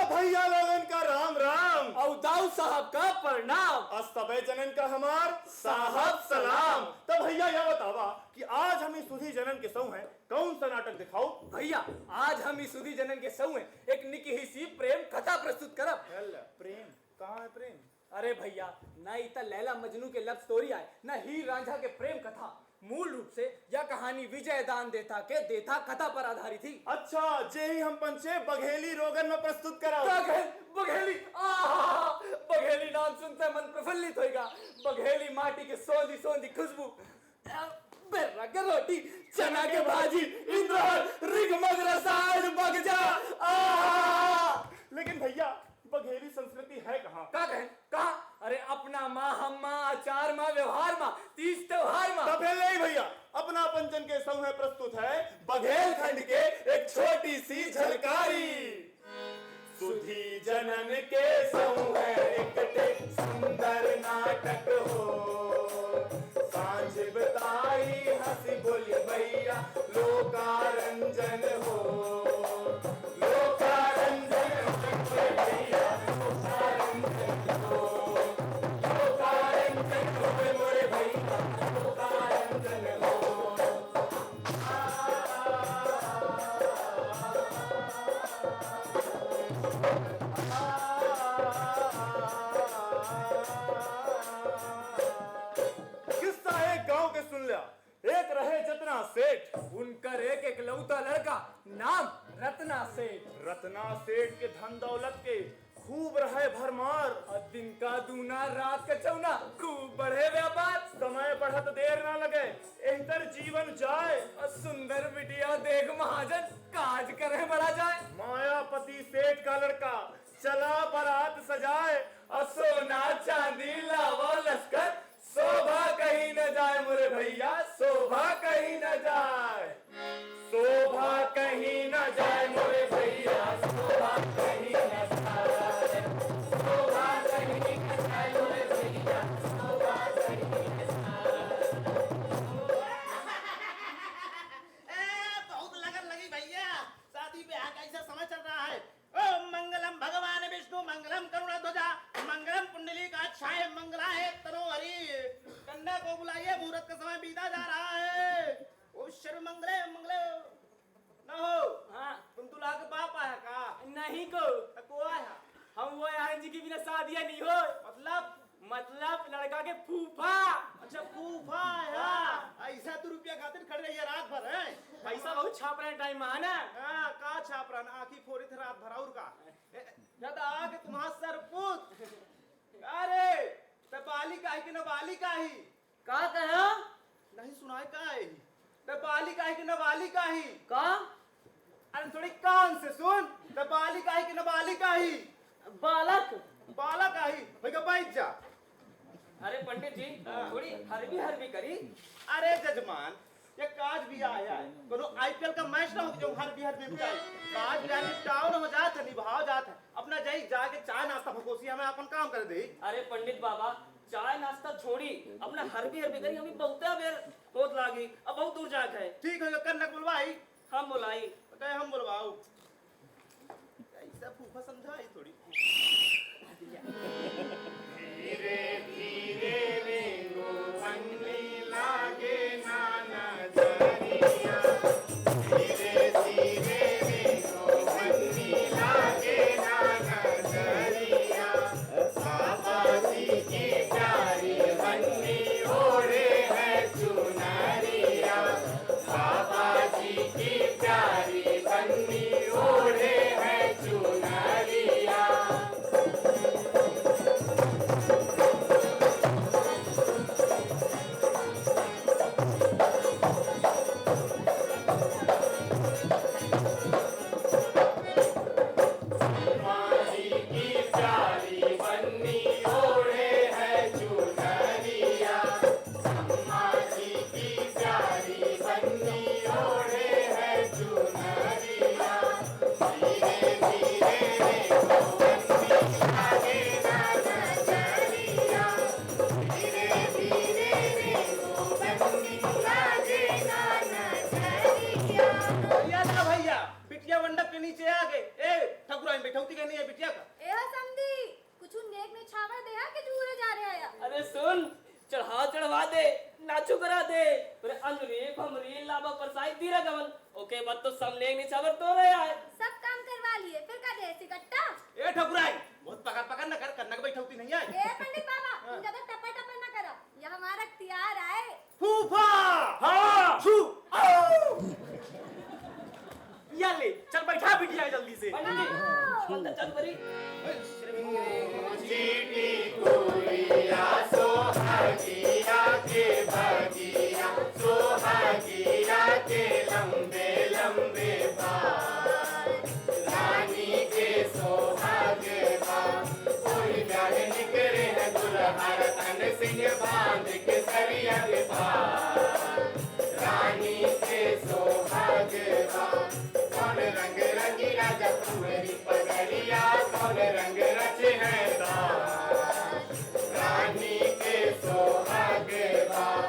भैया लोगन का राम राम और दाऊ साहब का प्रणाम। अस्तबे जनन का हमार साहब सलाम। तो भैया यह बतावा कि आज हम इस सुधी जनन के सौ हैं कौन सा नाटक दिखाओ? भैया आज हम इस सुधी जनन के सौ हैं एक निकी ही सी प्रेम कथा प्रस्तुत करब। प्रेम कहाँ है प्रेम? अरे भैया न इतना लैला मजनू के लव स्टोरी आए न हीर रांझा के प्रेम कथा। मूल रूप से यह कहानी विजय दान देता के देता कथा पर आधारित थी। अच्छा जे ही हम पंचे बघेली रोगन में प्रस्तुत कराओ। बघेली बघेली नाम सुनते मन प्रफुल्लित होएगा। बघेली माटी के सौंधी सौंधी खुशबू, बेर्रा के रोटी, चना के भाजी, इंद्रहर रिगमग रसायन बगजा। लेकिन भैया बघेली संस्कृति है कहाँ? कहाँ? अरे अपना माँ हम माँ आचार माँ व्यवहार माँ तीज त्योहार माँ। तब नहीं भैया अपना पंचन के सौ है प्रस्तुत है बघेल खंड के एक छोटी सी झलकारी। सुधी जनन के सौ है एक सुंदर नाटक हो, सांझ बताई हंसी बोली भैया लोकारंजन हो। एक रहे जतना सेठ, उनकर एक एक लौता लड़का नाम रत्ना सेठ। रत्ना सेठ के धन दौलत के खूब रहे भरमार। दिन का दूना रात का चौना खूब बढ़े व्यापार। समय बढ़त देर ना लगे एहतर जीवन जाए। सुंदर बिटिया देख महाजन काज करे बड़ा जाए। मायापति सेठ का लड़का चला बारात सजाए। सोना चांदी लावा लश्कर शोभा कहीं न जाए मोरे भैया शोभा कहीं न जाए। शोभा कहीं न जाए मोरे भैया शोभा कहीं न जाए। शोभा कहीं न जाए मोरे भैया शोभा कहीं न जाए। बहुत लगन लगी भैया। शादी ब्याह का ऐसा समय चल रहा है। ओम मंगलम भगवान विष्णु मंगलम करुणाध्वजा मंगलम पुंडली का छाये मंगलाय तनोहरि। कन्या को बुलाइए मुहूर्त का समय बीता जा रहा है। ओ सर्व मंगले मंगले न हो। हाँ तुम दूल्हा के बाप आया का? नहीं को आया हम वो यहाँ जी की बिना शादियाँ नहीं हो। मतलब लड़का के फूफा। अच्छा फूफा आया। ऐसा तो रुपया खातिर खड़े रहिए रात भर है। पैसा बहुत छाप रहे टाइम में ना। हाँ का छाप रहा आखी फोड़ी थे रात भर और का जब आके तुम्हारा सरपूत। अरे बाली काहे कि न बाली काही का कहा? नहीं सुनाए काहे न बाली काहे कि न बाली काही का? अरे थोड़ी कान से सुन। न बाली काहे कि न बाली काही बालक बाला काही भैया बैठ जा। अरे पंडित जी थोड़ी हरबी करी। अरे जजमान ये काज भी आया है कोनो आईपीएल का मैच ना हो जो हर बिहार में जाए। काज भी टाउन हो जात है निभाव जात है अपना जाई जाके चाय नाश्ता भकोसी हमें अपन काम कर दे। अरे पंडित बाबा चाय नाश्ता छोड़ी अपना हरबी करी हमें बहुत बेर बहुत लागी अब बहुत दूर जाके है। ठीक है कन्नक बुलवाई हम बुलाई कहे हम बुलवाओ ऐसा फूफा समझाई थोड़ी। धीरे धीरे रेंगो बनने लागे ना नजरिया। धीरे धीरे रेंगो बनने लागे ना नजरिया। बाबा जी की प्यारी बन्नी ओढ़े है चुनरिया। बाबा जी की प्यारी बन्नी ओढ़े है चुनरिया। के नीचे आ गए। ए ठकुराइन बैठौती कहनी है बिटिया का। ए समधी कुछ नेक ने छावर दे हा के जूरे जा रहे आया। अरे सुन, चढ़वा दे, नाचू करा दे, फिर अंजलि भमरी लाबा परसाई दीरा गवन, ओके बाद तो सब नेक ने छावर तो रहे आए। सब काम करवा लिए, फिर का दे ऐसी गट्टा। ए ठकुराइन बहुत पकड़ न कर, कन्नक बैठौती नहीं आए। ए पंडित बाबा, तुम ज्यादा टपा ना करो, ये हमारा इख्तियार है। फूफा हाँ छू आओ। या ले चल बैठा बिटिया जल्दी से। पंडित जी, अंदर चल परी। चीटी कुड़िया सोहागिया के भागिया, सोहागिया के लंबे लंबे बाल, रानी के सोहाग बाल, कोई ब्याह निकले है दुल्हा रतन सिंह बांध के सरिया के बाल, रानी के सोहाग बाल, कौन रंग रंगीला जब तुम्हारी पगड़िया, कौन रंग रचे हैं दाल, रानी के सोहाग बाल,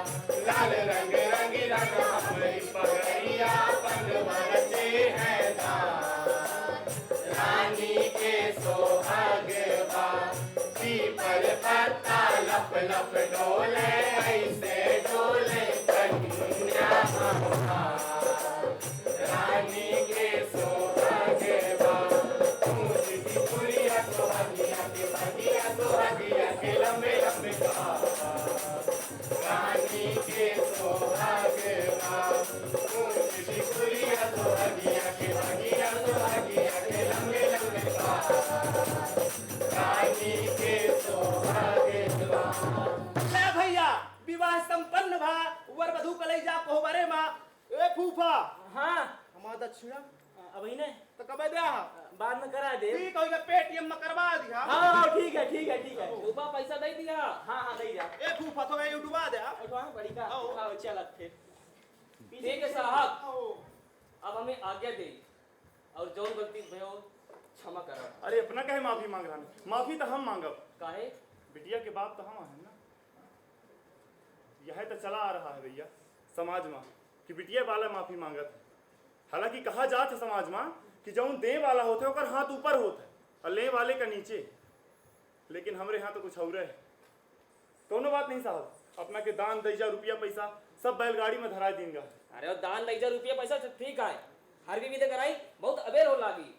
लाल रंग रंगीला जब तुम्हारी पगड़िया, बनवा रचे हैं दाल, रानी के सोहाग बाल, पीपल पत्ता लप लप डोले, ऐसे डोले कन्या महान, रानी के सोहाग बाल, ऊँची सी पुरिया सोहागिया के भागिया, सोहागिया के लंबे लंबे बाल, रानी के सोहाग बाल, ऊँची सी पुरिया सोहागिया के भागिया, सोहागिया के लंबे लंबे बाल, रानी के सोहाग बाल। ले भैया विवाह संपन्न भा, वर वधु कलैजा कोहबरे माँ। ए फूफा हाँ, हमारा दक्षिणा अब ही ने तो कबे दे हा। बाद में करा दे। ठीक होगा पेटीएम में करवा दिया। हाँ ठीक है। ऊपर पैसा दे दिया। हाँ दे दिया। ए फूफा तो मैं उठवा दे। उठवा बड़ी का। आओ। हाँ चल फिर। ठीक है साहब, अब हमें आज्ञा दे और जो गलती भयो क्षमा करो। अरे अपना कहे माफी मांग रहा है, माफी तो हम मांगब, काहे? बिटिया के बाप तो हम हैं ना, यह तो चला आ रहा है भैया समाज में कि बिटिया वाला माफी मांगत है। हालांकि कहा जात है समाज में कि जौन दे वाला होते ओकर हाथ ऊपर होता है और ले वाले का नीचे, लेकिन हमरे यहाँ तो कुछ और है। दोनों बात नहीं साहब, अपना के दान दैजा रुपया पैसा सब बैलगाड़ी में धरा देंगे। अरे वो दान लई जा रुपया पैसा तो ठीक है, हर भी विदे कराई बहुत अबेर हो लागी,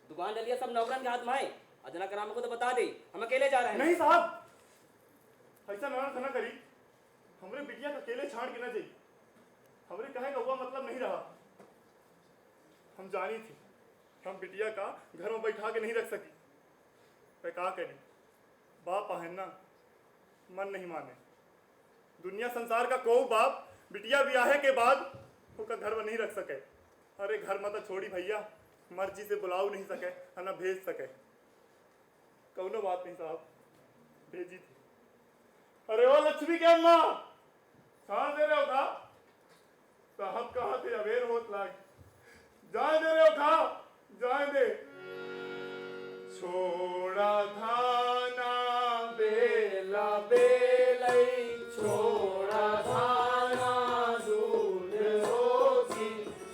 दुकान डलिया सब नौकरन के हाथ में है। अजना कराम को तो बता दे, हम अकेले जा रहे हैं। नहीं साहब, ऐसा ना करी, हमरे बिटिया का अकेले छाड़ के ना जाइए, हमरे कहे का हुआ मतलब नहीं रहा। हम जानी थी हम बिटिया का घर में बैठा के नहीं रख सकी, पे का करी, बाप है ना, मन नहीं माने। दुनिया संसार का कोई बाप बिटिया ब्याहे के बाद उसका घर में नहीं रख सके। अरे घर में तो छोड़ी भैया, मर्जी से बुलाऊ नहीं सके है ना भेज सके, कौनो बात नहीं साहब, भेजी थी। अरे ओ लक्ष्मी के अम्मा कहाँ दे रहे हो था, साहब कहाँ थे, अबेर होत लाग, जाए दे रहे हो था, जाए दे। छोड़ा धाना बेला बेलई, छोड़ा धाना दूध होगी,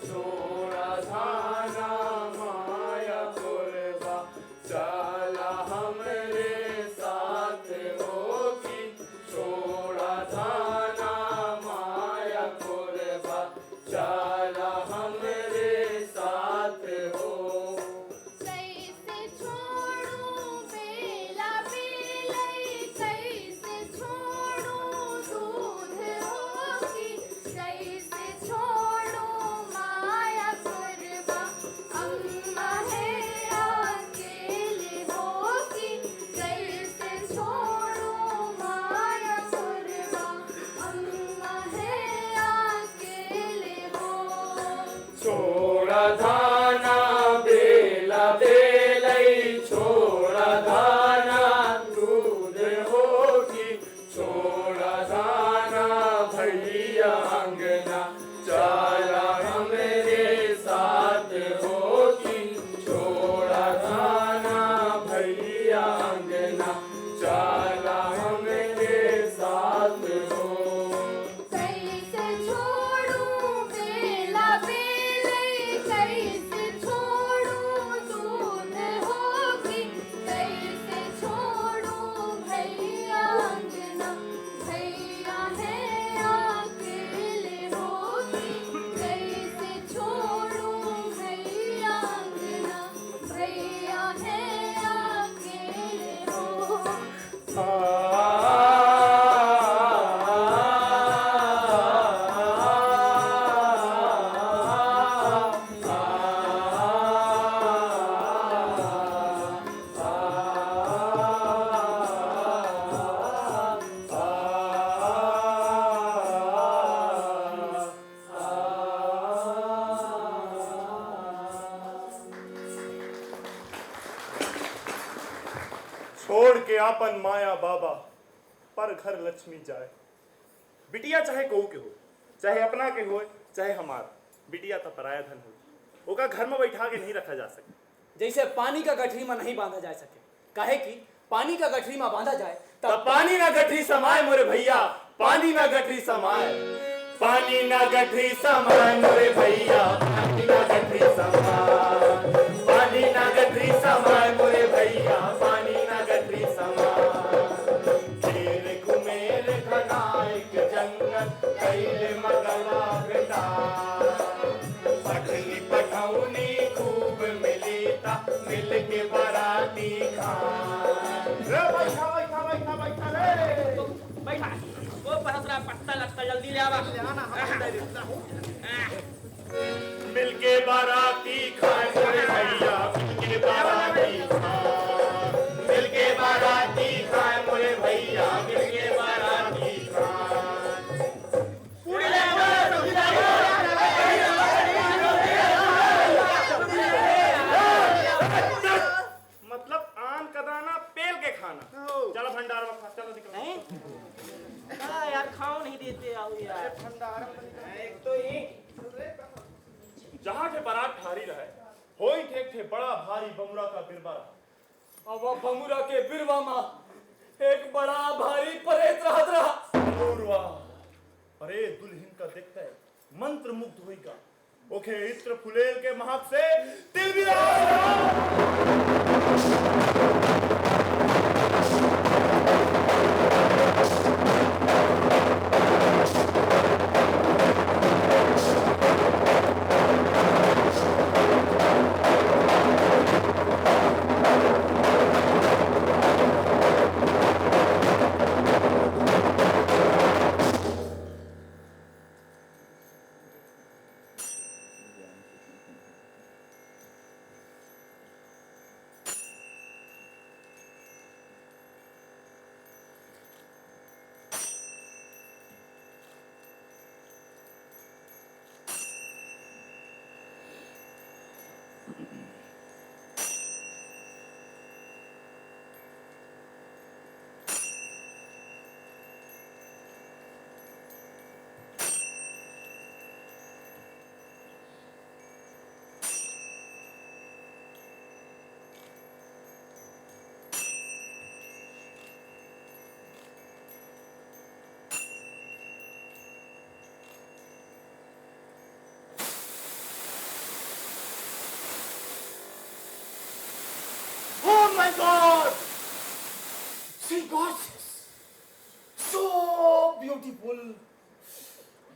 छोड़ा धाना माया पुरवा, चला हमरे साथ होगी, छोड़ा धाना माया पुरवा, चला हमरे साथ हो। कैसे छोड़ूं बेला बेलई, कैसे छोड़ूं दूध होगी, कैसे छोड़ूं माया पुरवा, अम्मा है अकेले होगी, कैसे छोड़ूं माया पुरवा, अम्मा है अकेले हो। छोड़ा धाना बेला बेलई, छोड़ा धाना दूध होगी, छोड़ा धाना भैया अंगना, चला हमरे साथ होगी, छोड़ा धाना भैया अंगना, चला हमरे साथ हो। कैसे छोड़ूं बेला बेलई, कैसे छोड़ूं छोड़ के आपन माया बाबा पर घर लक्ष्मी जाए। बिटिया चाहे कहू के हो, चाहे अपना के हो, चाहे हमार, बिटिया तो पराया धन हो, ओका घर में बैठा के नहीं रखा जा सके। जैसे पानी का गठरी में नहीं बांधा जा सके, काहे कि पानी का गठरी में बांधा जाए तब पानी ना गठरी समाए मोरे भैया, पानी ना गठरी समाए, पानी ना गठरी समाए मोरे भैया, पानी ना गठरी समाए, पानी ना गठरी समाए मोरे भैया, पानी ना गठरी समाए। घेर घुमेर घनाए के जंगल कैले मगला बेटा, पठनी पठौनी खूब मिली ता मिल के बाराती बैठा वो परसरा पत्ता लगता जल्दी ले आवा मिलके बाराती खाए मोरे भैया, मिलके बाराती खाए, मिलके बाराती खाए मोरे भैया, मिलके बाराती खाए। पूरी ले आवा मतलब आम का दाना पेल के खाना। चलो भंडार में खा, चलो दिखाओ। हाँ यार खाओ नहीं देते आओ यार भंडार एक तो ही जहाँ के बारात ठारी रहे, होई ठेक थे बड़ा भारी बमुरा का बिरबरा। अब बमुरा के बिरवा में एक बड़ा भारी परेत रहत रहा। पूर्वा अरे दुल्हन का देखता है मंत्र मुग्ध होइगा, ओखे इत्र फुलेल के महक से तिल भी my God! She gorgeous, so beautiful.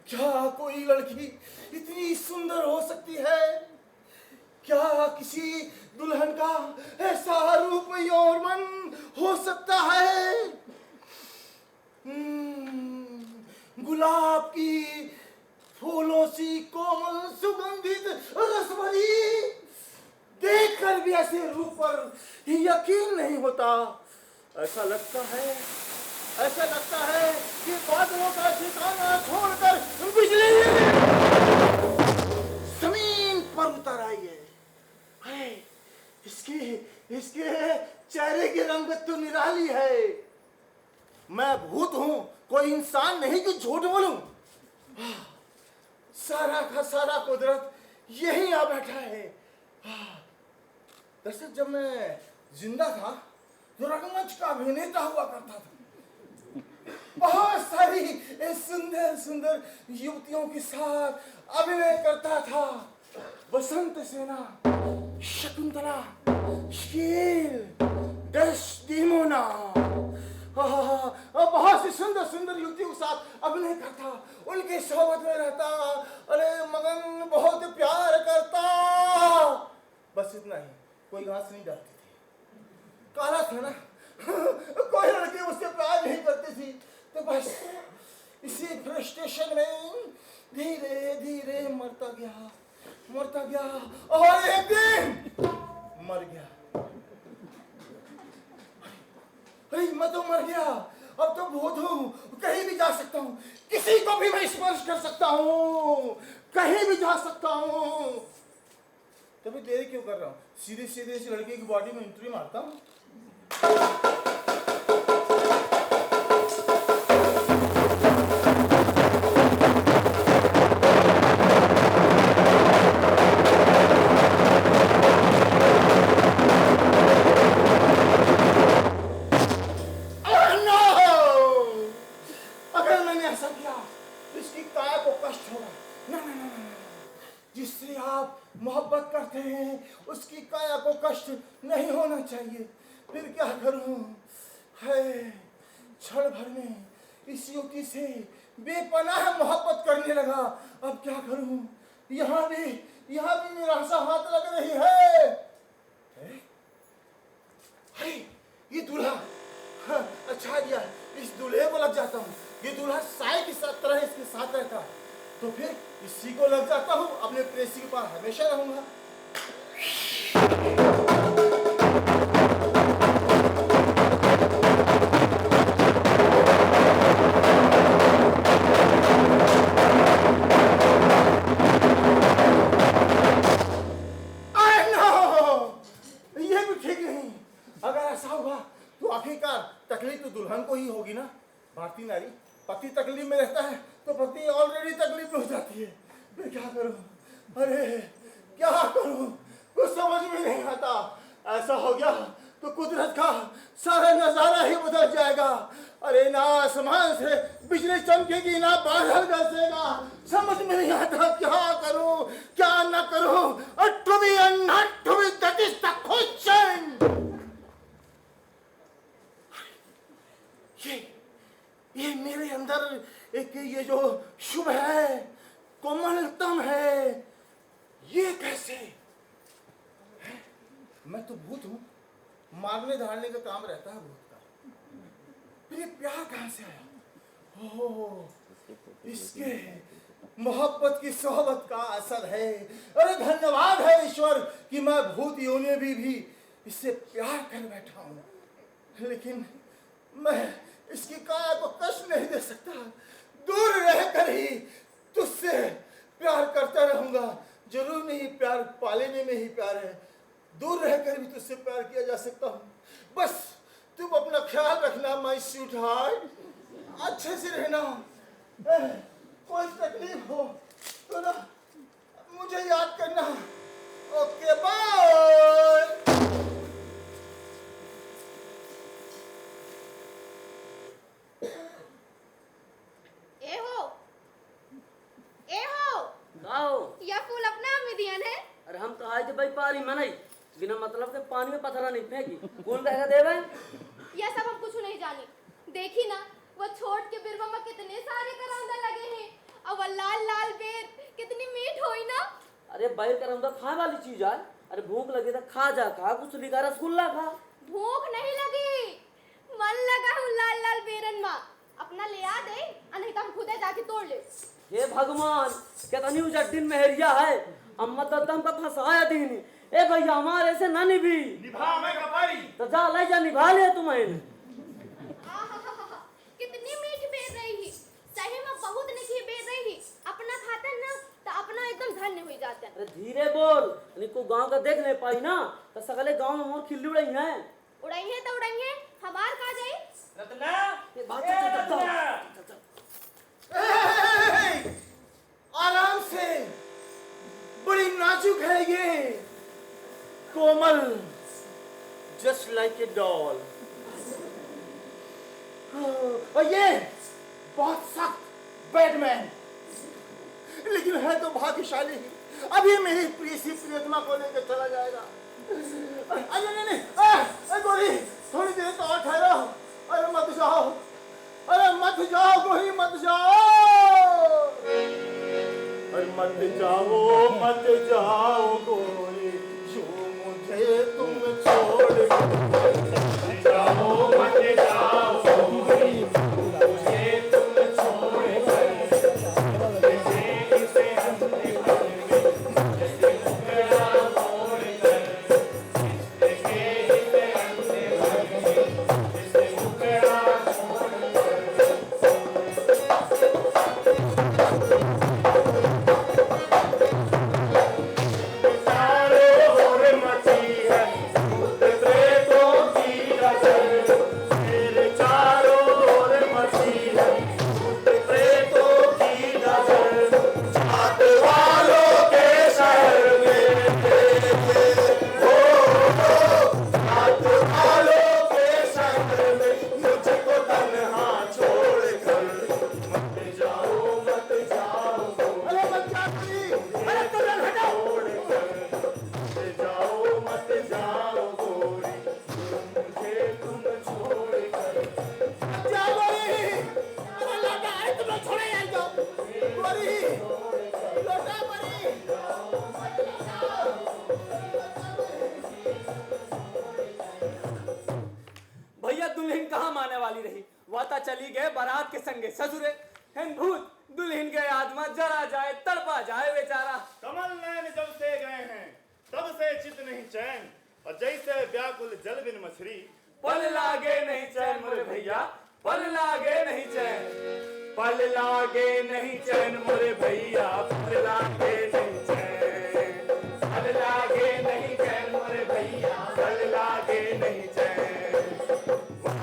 क्या कोई लड़की इतनी सुंदर हो सकती है? क्या किसी दुल्हन का ऐसा रूप यौवन हो सकता है? गुलाब की फूलों सी कोमल सुगंधित रसभरी, देखकर भी ऐसे रूप पर यकीन नहीं होता। ऐसा लगता है कि बादलों का ठिकाना छोड़कर बिजली जमीन पर उतर आई है। इसके चेहरे की रंगत तो निराली है। मैं भूत हूँ, कोई इंसान नहीं कि झूठ बोलूं। सारा का सारा कुदरत यहीं आ बैठा है। दरअसल जब मैं जिंदा था तो रंगमंच का अभिनेता हुआ करता था। बहुत सारी सुंदर सुंदर युवतियों के साथ अभिनय करता था। बसंत सेना, शकुंतला, शील, डेस्टिमोना, बहुत सी सुंदर सुंदर युवतियों के साथ अभिनय करता, उनके सोबत में रहता, अरे मगन बहुत प्यार करता। बस इतना ही, कोई घास नहीं डालती थी। काला था ना, कोई लड़की मुझसे प्यार नहीं करती थी, तो बस इसी फ्रस्ट्रेशन में धीरे धीरे मरता गया और एक दिन मर गया। अरे मैं तो मर गया, अब तो भूत हूँ, कहीं भी जा सकता हूँ, किसी को भी मैं स्पर्श कर सकता हूँ, कहीं भी जा सकता हूँ। तभी देरी क्यों कर रहा हूँ, सीधे सीधे इस लड़के की बॉडी में एंट्री मारता हूँ। कष्ट नहीं होना चाहिए, फिर क्या करूं? है क्षण भर में इस युवती से बेपनाह मोहब्बत करने लगा। अब क्या करूं? यहाँ भी निराशा हाथ लग रही है। अरे ये दूल्हा, हाँ, अच्छा दिया, इस दूल्हे को लग जाता हूँ। ये दूल्हा साई की तरह इसके साथ रहता, तो फिर इसी को लग जाता हूँ, अपने प्रेसी के पास हमेशा रहूंगा। ये भी ठीक नहीं। अगर ऐसा हुआ तो आखिरकार तकलीफ तो दुल्हन को ही होगी ना। भारतीय नारी, पति तकलीफ में रहता है तो पति ऑलरेडी तकलीफ में हो जाती है। मैं क्या करूं? अरे क्या करूं? कुछ समझ में नहीं आता। ऐसा हो गया तो कुदरत का सारा नजारा ही बदल जाएगा। अरे ना आसमान से बिजली चमकेगी, ना बादल गरजेगा। समझ में नहीं आता क्या करूं क्या ना करूं। To be and not to be, that is the question. ये मेरे अंदर एक ये जो शुभ है, कोमलतम है, ये कैसे है? मैं तो भूत हूँ, मारने धारने का काम रहता है भूत का। फिर ये प्यार कहाँ से आया? ओह, इसके मोहब्बत की सोहबत का असर है। अरे धन्यवाद है ईश्वर कि मैं भूत योनि भी इससे प्यार कर बैठा हूँ। लेकिन मैं इसकी काया को कष्ट नहीं दे सकता। दूर रहकर ही तुझसे प्यार करता रहूंगा। जरूर नहीं प्यार पालेने में ही प्यार है, दूर रहकर भी तुझसे प्यार किया जा सकता हूँ। बस तुम अपना ख्याल रखना माय स्वीट हार्ट। अच्छे से रहना। कोई तकलीफ हो तो ना मुझे याद करना। Okay bye. यह फूल अपना में दिया है। अरे हम तो आज भाई पारी मनाई बिना मतलब के पानी में पत्थरा नहीं फेंकी। कौन रहेगा देवे? यह सब हम कुछ नहीं जानी। देखी ना वो छोट के बिरवा में कितने सारे करौंदा लगे हैं और वो लाल लाल बेर कितनी मीठ होई ना। अरे बैर करौंदा खाए वाली चीज है। अरे भूख लगी तो खा जा, खा कुछ लिखा रसगुल्ला खा। भूख नहीं लगी, मन लगा हूँ लाल लाल बेरन में। अपना ले आ दे, नहीं तो हम खुदे जाके तोड़ ले। हे भगवान, कितनी उजड्डिन मेहरिया है। अम्मा तो दम का फंसाया दीनी। ए भैया हमारे से ना निभी। निभा मैं कपारी। तो जा ले जा निभा ले तुम्हें। कितनी मीठ बेर रही ही। सही में बहुत निकी बेर रही ही। अपना खाता ना तो अपना एकदम धन्य हो जाता है। अरे धीरे बोल, निको गांव का देख ले पाई ना तो सगले गांव में मोर खिल्ली उड़ाई है। उड़ाई है तो उड़ाई है, हमार का जाई। रत्ना, ये बात चल आराम से, बड़ी नाजुक है ये, कोमल, जस्ट लाइक ए डॉल। और ये बहुत सख्त बैटमैन, लेकिन है तो भाग्यशाली ही। अभी मेरी प्रियसी प्रियतमा को लेकर चला जाएगा। अरे नहीं, गोरी थोड़ी देर तो और ठहरो। अरे मत जाओ, अरे मत जाओ गोरी, मत जाओ। अरे मत जाओ गोरी, जो मुझे तुम छोड़ जाओ। मत जाओ गोरी, मुझे तुम छोड़ वाली रही। वाता चली गए बारात के संगे ससुरे। हिन भूत दुल्हन के आत्मा जरा जाए तड़पा जाए बेचारा। कमल नैन जब से गए हैं तब से चित नहीं चैन, और जैसे व्याकुल जल बिन मछली, पल लागे नहीं चैन मोरे भैया, पल लागे नहीं चैन, पल लागे नहीं चैन मोरे भैया, पल लागे नहीं चैन, पल लागे नहीं चैन मोरे भैया, पल लागे नहीं चैन।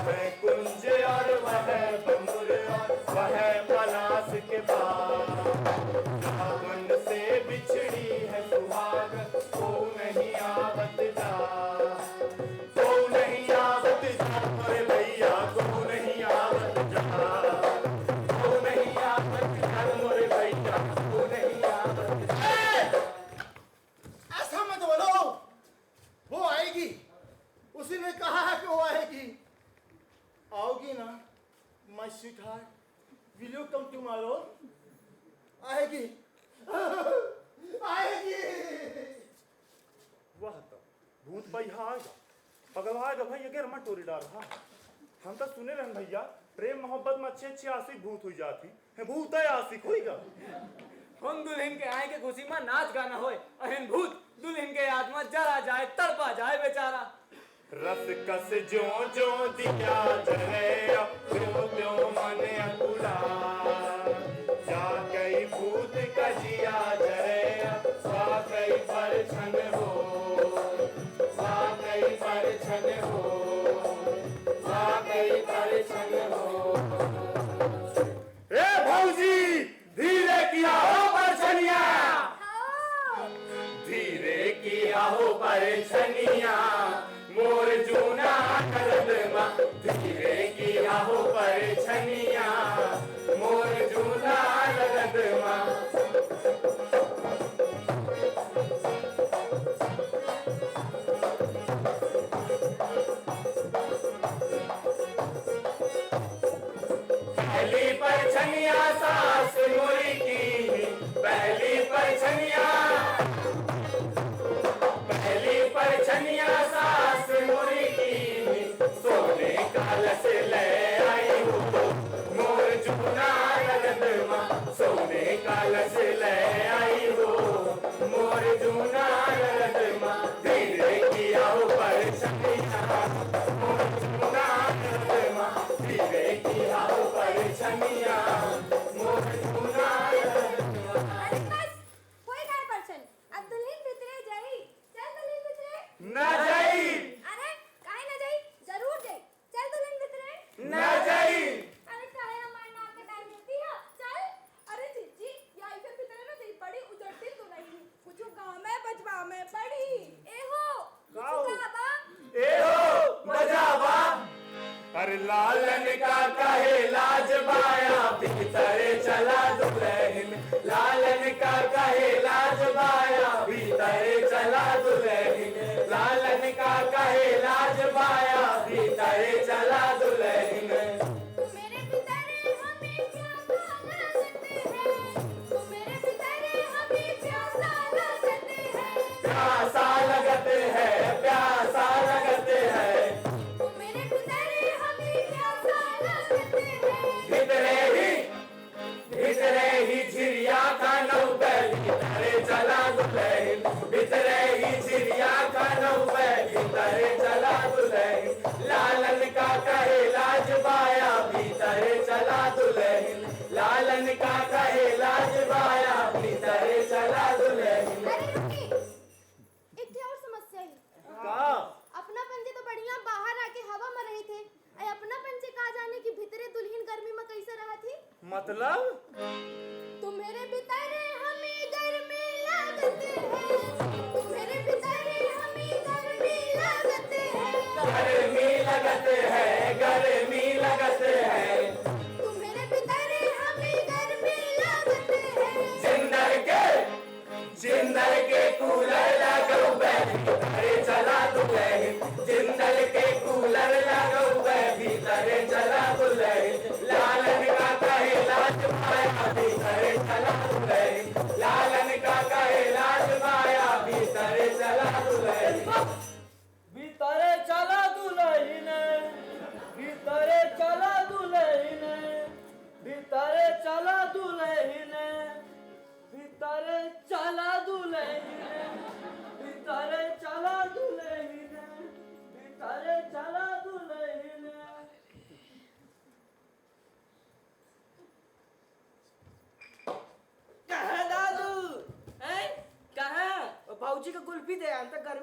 वह कुंज और वह बंबुर और वह पलास के पास, रावण से बिछड़ी है सुहाग, को नहीं आवत जा, को नहीं आवत जा मोरे भैया, को नहीं आवत जा, को नहीं आवत जा मोरे भैया, को नहीं आवत जा। ऐसा मत बोलो, वो आएगी, उसी ने कहा है कि वो आएगी। आओगी ना my sweet heart, will you come tomorrow? आएगी आएगी। वाह तो भूत भैया आएगा, पगलवाएगा भैया के रमा टोरी डाल रहा। हम तो सुने रहन भैया प्रेम मोहब्बत में अच्छी अच्छी आशिक भूत हुई जाती है, भूत है आशिक होईगा। हम दुल्हन के आए के खुशी में नाच गाना होए, अहिन भूत दुल्हन के आत्मा जरा जाए तड़पा जाए बेचारा। रस कस जो जो दिया जले, त्यों त्यों मन अकुला, जा कई भूत का जिया जले, वा कई परछन हो, वा कई परछन हो, वा कई परछन हो। ए भौजी धीरे किया हो परछनिया, धीरे किया हो परछनिया, मोर जूना कदमा, धीरे किया हो परछनिया, मोर जूना कदमा। पहली परछनिया सास मोरी की, पहली परछनिया, पहली परछनिया सास मोरी की, सोने का लस ले आई हो, मोर जूना रगदमा, सोने का लस ले आई हो, मोर जूना रगदमा, धीरे किया हो परछनिया, मोर जूना रगदमा, धीरे किया हो परछनिया, मोर जूना रगदमा। अरे बस कोई काय परछन, अब दुल्हन भितरे जाई, चल दुल्हन भितरे। ना जाई, अरे काहे ना जाई, जरूर जाई, चल दुल्हन भितरे। ना जाई। अरे काहे हमार नाक के टाइम मिलती है, चल। अरे जीजी याई के भितरे ना दी पड़ी उजड़ती तो नहीं, कुछ गांव में बजवा में पड़ी। ए हो गाओ। कुछ गावा। ए हो बजावा, अरे लालन का कहे लाज बाया, भीतरे चला दुल्हन, लालन का कहे लाज बाया, भीतरे चला दुल्हन, लालन का कहे लाज बाया, भीतरे चला दुल्हन। तू मेरे भितरे हमें प्यासा लगते हैं, तू मेरे भितरे हमें प्यासा लगते हैं, प्यासा लगते हैं, प्यासा लगते हैं, तू मेरे भितरे हमें प्यासा लगते हैं। भीतरे ही झिरिया का नौबे, भीतरे चला दुल्हन, भीतरे ही झिरिया का नौबे, भीतरे चला दुल्हन, लालन का कहे लाज बाया, भीतरे चला दुल्हन, लालन का कहे लाज बाया, भीतरे चला दुल्हन। अरे रुकी, एक थी और समस्या ही। का अपना पंजे तो बढ़िया बाहर आके हवा में रहे थे, अय अपना पंजे कहा जाने की भीतरे दुल्हन गर्मी में कैसे रहा थी। मतलब तू मेरे भितरे हमें गर्मी लगते हैं, तू मेरे भितरे हमें गर्मी लगते हैं, गर्मी लगते हैं, गर्मी लगते हैं, तू मेरे भितरे हमें गर्मी लगते हैं। जिंदल के कूलर लगो बे, भीतरे चला दुल्हन, जिंदल के कूलर लगो बे, भीतरे चला दुल्हन, लालन का कहे लाज बाया, भीतरे चला दुल्हन, लालन का कहे लाज बाया, भीतरे चला दुल्हन। भीतरे चला दुल्हन, भीतरे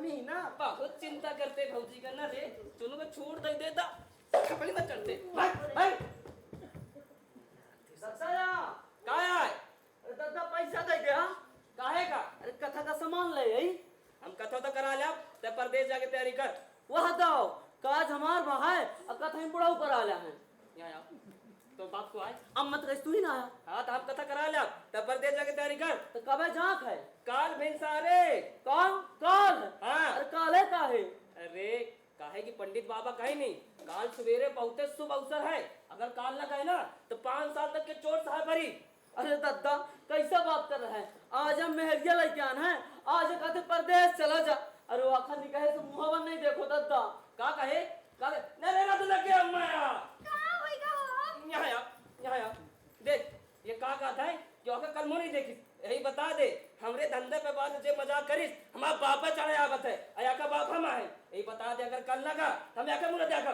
ही ना बहुत चिंता करते भौजी का ना रे चुनु को छोड़ दे देता खपड़ी मत चढ़ते भाई दत्ता काय आए अरे दत्ता पैसा दे गया काहे का अरे कथा का सामान ले आई हम कथा तो करा लिया ते परदेश जाके तैयारी कर वह हटाओ काज हमार बहा है और कथा हम बुढ़ाऊ करा लिया है यहाँ तो बाप को आए अब मत कह तू ही ना आया हाँ तो हम कथा करा लिया तब परदेश जाके तैयारी कर तो कब है जांक है काल भिनसारे कौन काल हाँ अरे काल है काहे अरे काहे की पंडित बाबा कहे नहीं काल सवेरे बहुत शुभ अवसर है अगर काल न कहे ना तो 5 साल तक के चोट सहा भरी अरे दादा कैसा बात कर रहा है आज हम मेहरिया लेके आना है आज कहते परदेश चला जा अरे वो आखा निकाहे से मुहावन नहीं देखो दादा का कहे नहीं ना तो लगे अम्मा कहाँ होएगा हो यहाँ देख ये का कहता है क्यों का कल नहीं देखी यही बता दे हमरे धंधे पे बाद जे मजाक करिस हमारा बापा चढ़े आवत है आया का बाप हम है यही बता दे अगर कल लगा हम या का मुंह देखा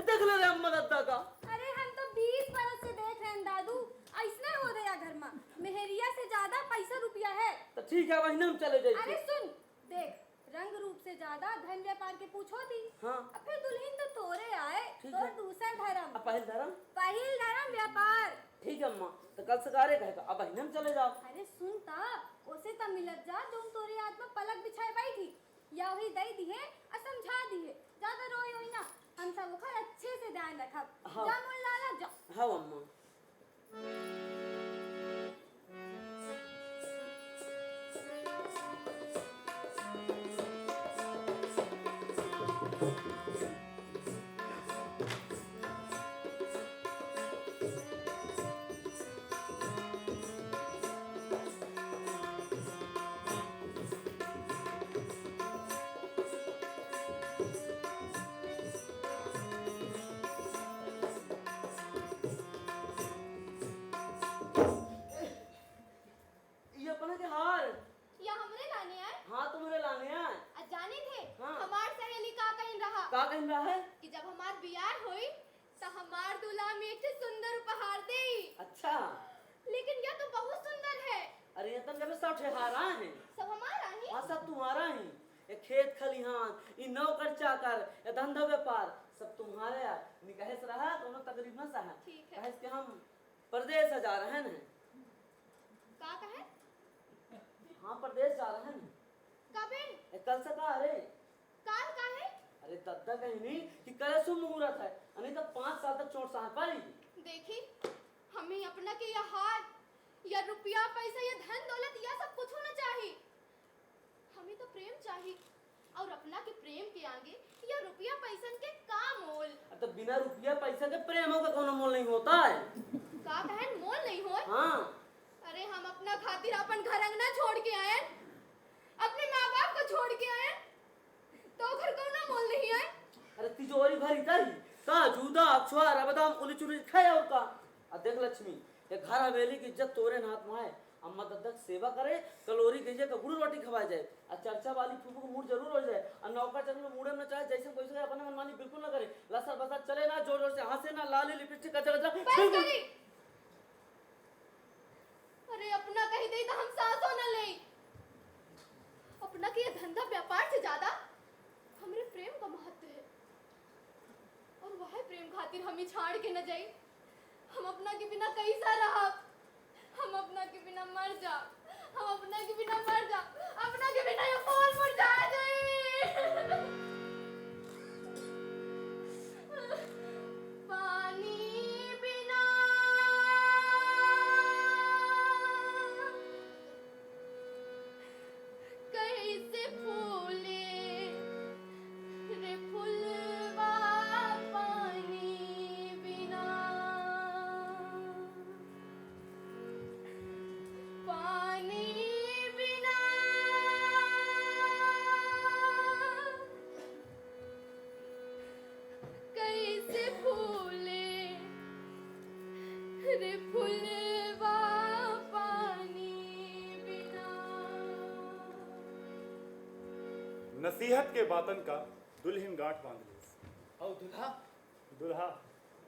देख ले रे अम्मा दादा का अरे हम तो 20 बरस से देख रहे हैं दादू ऐसने हो रहा घर में मेहरिया से ज्यादा पैसा रुपया है तो ठीक है वही हम चले जाइए अरे सुन देख रंग रूप से ज्यादा धन व्यापार के पूछो थी हाँ अब फिर दुल्हन तो तोरे आए ठीक तो है। दूसरा धर्म पहल धर्म व्यापार ठीक है अम्मा तो कल सकारे कहेगा अब हम चले जाओ अरे सुन ता उसे तब मिलत जा जो तोरे आत्मा पलक बिछाए बैठी या वही दई दी है और समझा दी है ज्यादा रोई होई ना हम सब का अच्छे से ध्यान रखब हाँ। जा मोल लाला जा हाँ अम्मा या हमरे लाने आए हाँ तुम्हारे लाने आए जाने थे हाँ। हमार सहेली का कहीं रहा का कह रहा है कि जब हमार बियाह हुई तो हमार दूल्हा में एक सुंदर उपहार दे अच्छा लेकिन यह तो बहुत सुंदर है अरे ये तो जब सब ठेहारा है सब हमारा ही हाँ सब तुम्हारा ही ये खेत खलिहान ये नौकर चाकर ये धंधा व्यापार सब तुम्हारे है निकाहे से रहा दोनों तकरीबन सा है ठीक है। कहे कि हम प्रदेश से जा रहे हैं का कहे हाँ प्रदेश जा रहे हैं कबे ये कल से कहा अरे काल का है अरे दद्दा कहीं नहीं कि कल शुभ मुहूर्त है नहीं तो 5 साल तक चोट सहा पाएगी देखी हमें अपना के यह हार या रुपया पैसा या धन दौलत या सब कुछ होना चाहिए हमें तो प्रेम चाहिए और अपना के प्रेम के आगे या रुपया पैसा के का मोल तो बिना रुपया पैसा के प्रेम का कोनो मोल नहीं होता है का बहन मोल नहीं हो हाँ अरे हम अपना खातिर अपन घर अंगना छोड़ के आए अपने माँ बाप को छोड़ के आए तो घर को ना मोल नहीं है अरे तिजोरी भरी तही का जूदा अक्षवार बादाम उली चुली खाए और का देख लक्ष्मी ये घर हवेली की इज्जत तोरे हाथ में है अम्मा दद्दा सेवा करे कलोरी दीजिए का गुड़ रोटी खवाई जाए और चर्चा वाली फूफू को मूड जरूर हो जाए और नौका चल में मूडे में चाहे जैसे कोई से अपने मनमानी बिल्कुल ना करे लसर बसर चले ना जोर जोर से हंसे ना लाली लिपस्टिक कचरा कचरा बस बिल्कुल करी अरे अपना कही दे तो हम सांसों न ले अपना के ये धंधा व्यापार से ज्यादा हमरे प्रेम का महत्व है और वह प्रेम खातिर हमें छाड़ के न जाई हम अपना के बिना कैसा रहा हम अपना के बिना मर जा हम अपना के बिना मर जा अपना के बिना ये फूल मुरझा जाए पानी बिना कैसे फूले रे फूलवा पानी बिना पानी बिना कैसे फूले रे फूलवा पानी बिना नसीहत के बातन का दुल्हन गांठ बांध ली और दुल्हा दुल्हा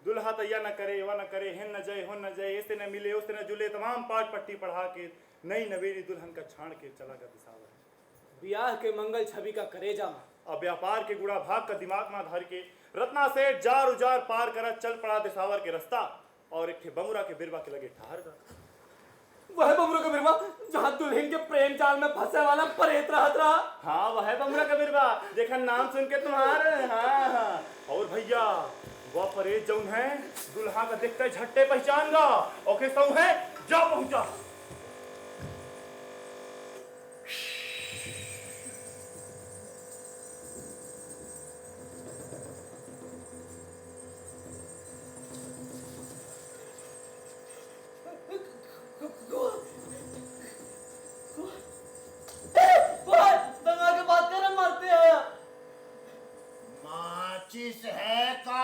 दुल्हा तैया न करे वा न करे हिन न जय हो न जय ऐसे न मिले उससे न जुले तमाम पाठ पट्टी पढ़ा के नई नवेली दुल्हन का छाण के चला गया दिसावर ब्याह के मंगल छवि का करेजा में। अब व्यापार के गुड़ा भाग का दिमाग में धर के रत्ना सेठ जार उजार पार करा चल पड़ा दिसावर के रास्ता और एक ठे बमुरा के बिरवा के लगे ठहर गया। वह बमरू का बिरवा जहाँ दुल्हन के प्रेम जाल में फंसे वाला परेत रहत रहा। हाँ वह बमुरा का बिरवा, देखा नाम सुन के तुम्हारे। हाँ और भैया वह परेत जौन है दुल्हा का देखते झट्टे पहचान गा ओके सौ है जा पहुंचा। माचिस है का?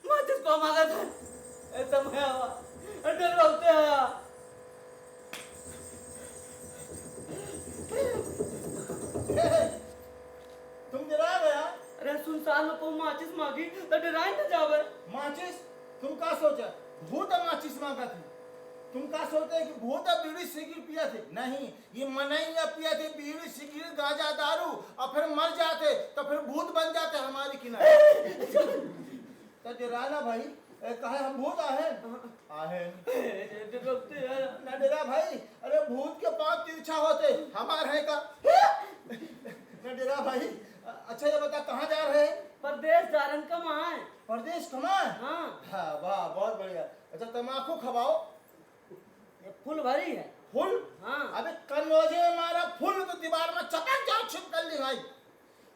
माचिस को मांगा था ऐसा मैं आवा डर बोलते आया। तुम डरा गया? अरे सुनसान में को माचिस मांगी तो डराई न जावे। माचिस? तुम का सोचा भूत माचिस मांगा थी? तुम का सोचते कि भूत बीड़ी सिगरेट पिया थे? नहीं, ये मनैया पिया थे बीड़ी सिगरेट गांजा दारू और फिर मर जाते तो फिर भूत बन जाते हमारे किनारे। तो डराना भाई, कहे हम भूत आहे ना डरा भाई। अरे भूत के पांच तिरछा होते हमारे हैं का ना डरा भाई। अच्छा ये बता कहाँ जा रहे हैं? परदेश जारन कमाए। परदेश कमाए? हाँ। हाँ वाह बहुत बढ़िया। अच्छा तम्बाकू खवाओ। ये फुल भरी है। फुल? हाँ। अबे कन्नौजे में मारा फुल तो दीवार में चपक जाओ छिपकल ली भाई।